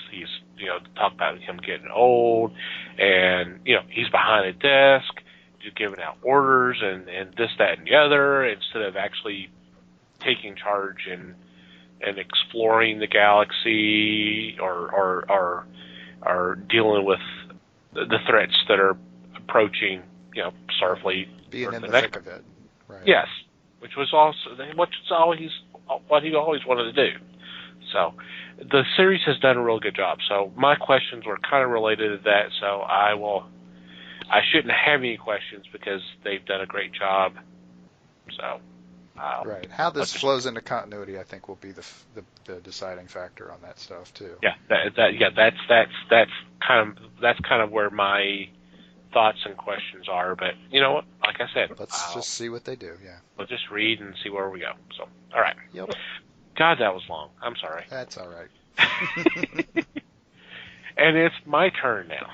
talk about him getting old, and he's behind a desk, just giving out orders and this, that, and the other, instead of actually taking charge and exploring the galaxy or dealing with the threats that are approaching, Starfleet. Being in the thick of it. Right. Yes, which was what he always wanted to do. So the series has done a real good job. So my questions were kind of related to that. So I shouldn't have any questions because they've done a great job. So. Right. How this flows into continuity, I think, will be the deciding factor on that stuff too. Yeah. That's kind of where my thoughts and questions are. But you know what? Like I said, let's just see what they do. Yeah. We'll just read and see where we go. So, all right. Yep. God, that was long. I'm sorry. That's all right. And it's my turn now.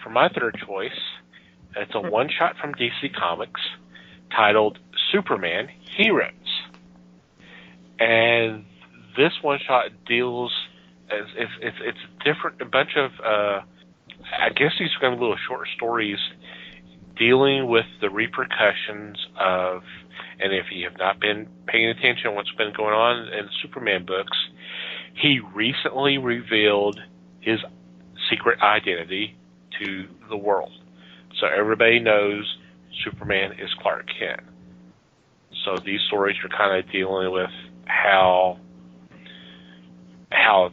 For my third choice, it's a one-shot from DC Comics titled Superman Heroes. And this one-shot deals, it's different, a bunch of, I guess these are going to be little short stories dealing with the repercussions of, and if you have not been paying attention to what's been going on in the Superman books, he recently revealed his secret identity to the world. So everybody knows Superman is Clark Kent. So these stories are kind of dealing with how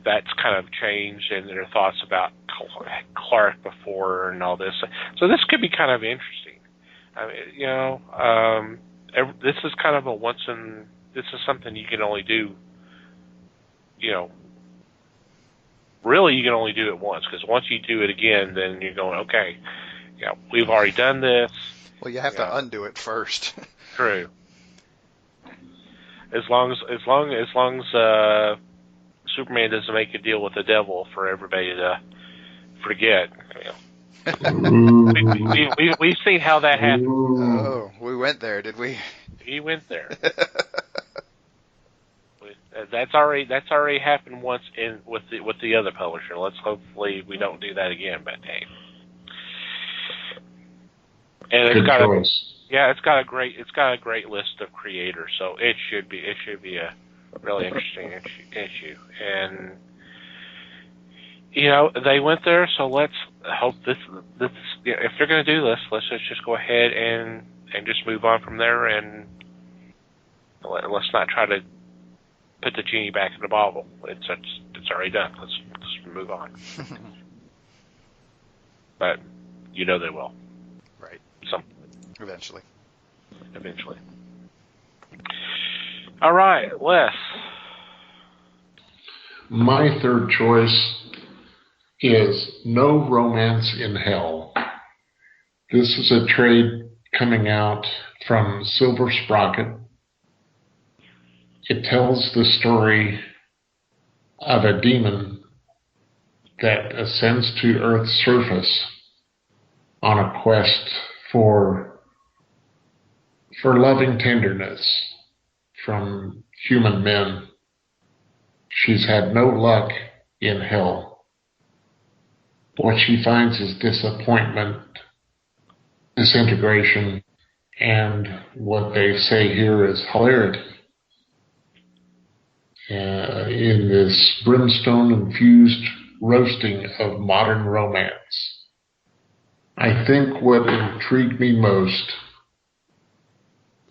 that's kind of changed and their thoughts about Clark before and all this. So this could be kind of interesting. I mean, this is kind of this is something you can only do, really you can only do it once, because once you do it again, then you're going, okay, we've already done this. Well, you have to undo it first. True. As long as Superman doesn't make a deal with the devil for everybody to forget. We've seen how that happened. Oh, we went there, did we? He went there. That's already happened once with the other publisher. Let's hopefully we don't do that again. But hey, and it's got a great list of creators, so it should be a really interesting issue. And they went there, so let's hope this if they're going to do this, let's just go ahead and just move on from there, and let's not try to put the genie back in the bottle. It's already done. Let's move on. But they will. Right. Eventually. All right, Les. My third choice is No Romance in Hell. This is a trade coming out from Silver Sprocket. It tells the story of a demon that ascends to Earth's surface on a quest for loving tenderness from human men. She's had no luck in hell. What she finds is disappointment, disintegration, and what they say here is hilarity. In this brimstone-infused roasting of modern romance. I think what intrigued me most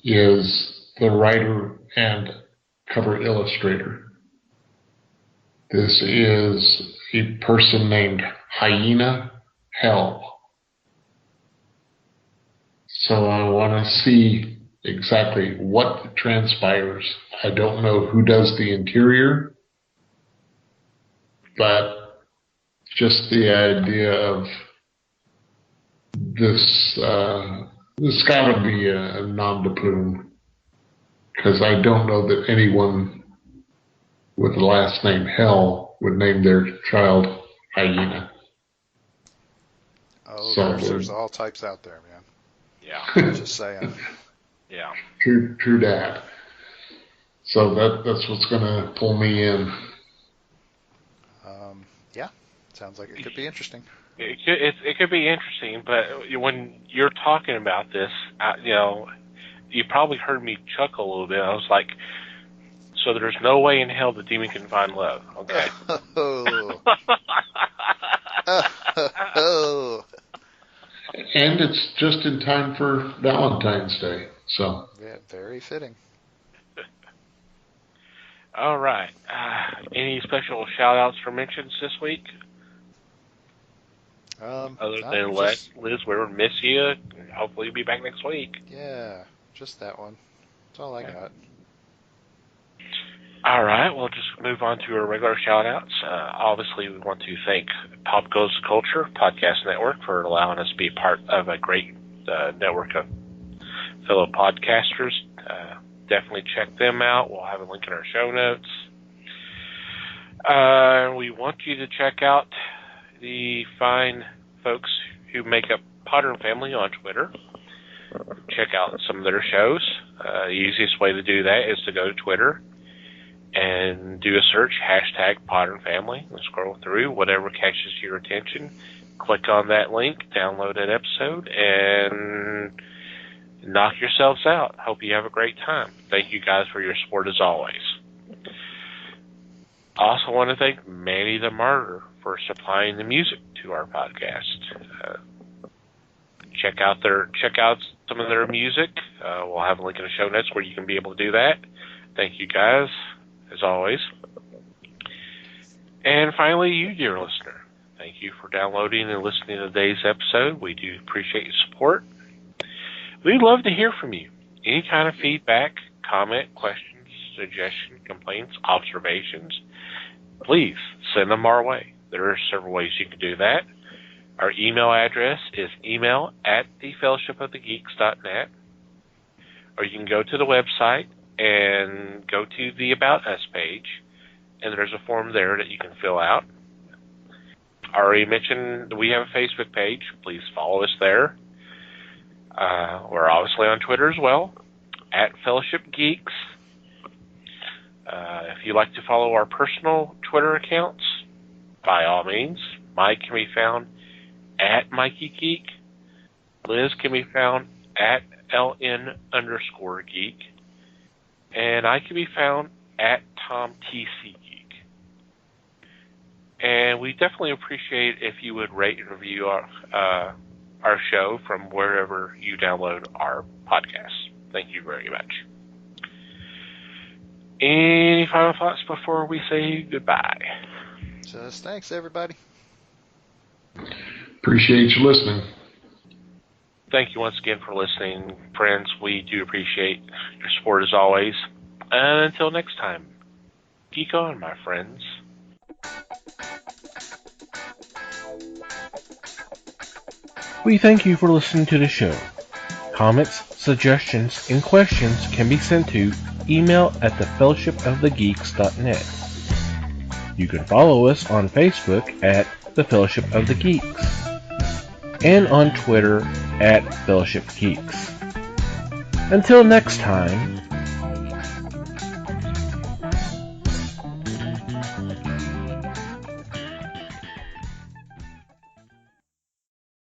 is the writer and cover illustrator. This is a person named Hyena Hell. So I want to see exactly what transpires. I don't know who does the interior, but just the idea of this got to be a nom de plume, because I don't know that anyone with the last name Hell would name their child Hyena. Oh, there's all types out there, man. Yeah. Just saying. Yeah. True that. So that's what's going to pull me in. Yeah, sounds like it could be interesting. It could be interesting, but when you're talking about this, you probably heard me chuckle a little bit. I was like, so there's no way in hell the demon can find love. Okay. Oh. And it's just in time for Valentine's Day, so. Yeah, very fitting. All right. Any special shout-outs for mentions this week? Other than Liz, we're miss you. Hopefully you'll be back next week. Yeah, just that one. That's all I got. All right, we'll just move on to our regular shout-outs. Obviously, we want to thank Pop Goes Culture Podcast Network for allowing us to be part of a great network of fellow podcasters. Definitely check them out. We'll have a link in our show notes. We want you to check out the fine folks who make up Potter & Family on Twitter. Check out some of their shows. The easiest way to do that is to go to Twitter and do a search, #Potter & Family, and scroll through whatever catches your attention. Click on that link, download that episode, and knock yourselves out. Hope you have a great time. Thank you guys for your support as always. I also want to thank Manny the Martyr for supplying the music to our podcast. Check out some of their music. We'll have a link in the show notes where you can be able to do that. Thank you guys, as always. And finally, you, dear listener, thank you for downloading and listening to today's episode. We do appreciate your support. We'd love to hear from you. Any kind of feedback, comment, questions, suggestions, complaints, observations, please send them our way. There are several ways you can do that. Our email address is email@thefellowshipofthegeeks.net, or you can go to the website and go to the About Us page, and there's a form there that you can fill out. I already mentioned that we have a Facebook page. Please follow us there. We're obviously on Twitter as well, @FellowshipGeeks. If you'd like to follow our personal Twitter accounts, by all means. Mike can be found @MikeyGeek. Liz can be found @LN_geek. And I can be found @TomTCGeek. And we definitely appreciate if you would rate and review our show from wherever you download our podcasts. Thank you very much. Any final thoughts before we say goodbye? Just thanks, everybody. Appreciate you listening. Thank you once again for listening, friends. We do appreciate your support as always. And until next time, geek on, my friends. We thank you for listening to the show. Comments, suggestions, and questions can be sent to email@thefellowshipofthegeeks.net. You can follow us on Facebook at The Fellowship of the Geeks and on Twitter at Fellowship Geeks. Until next time,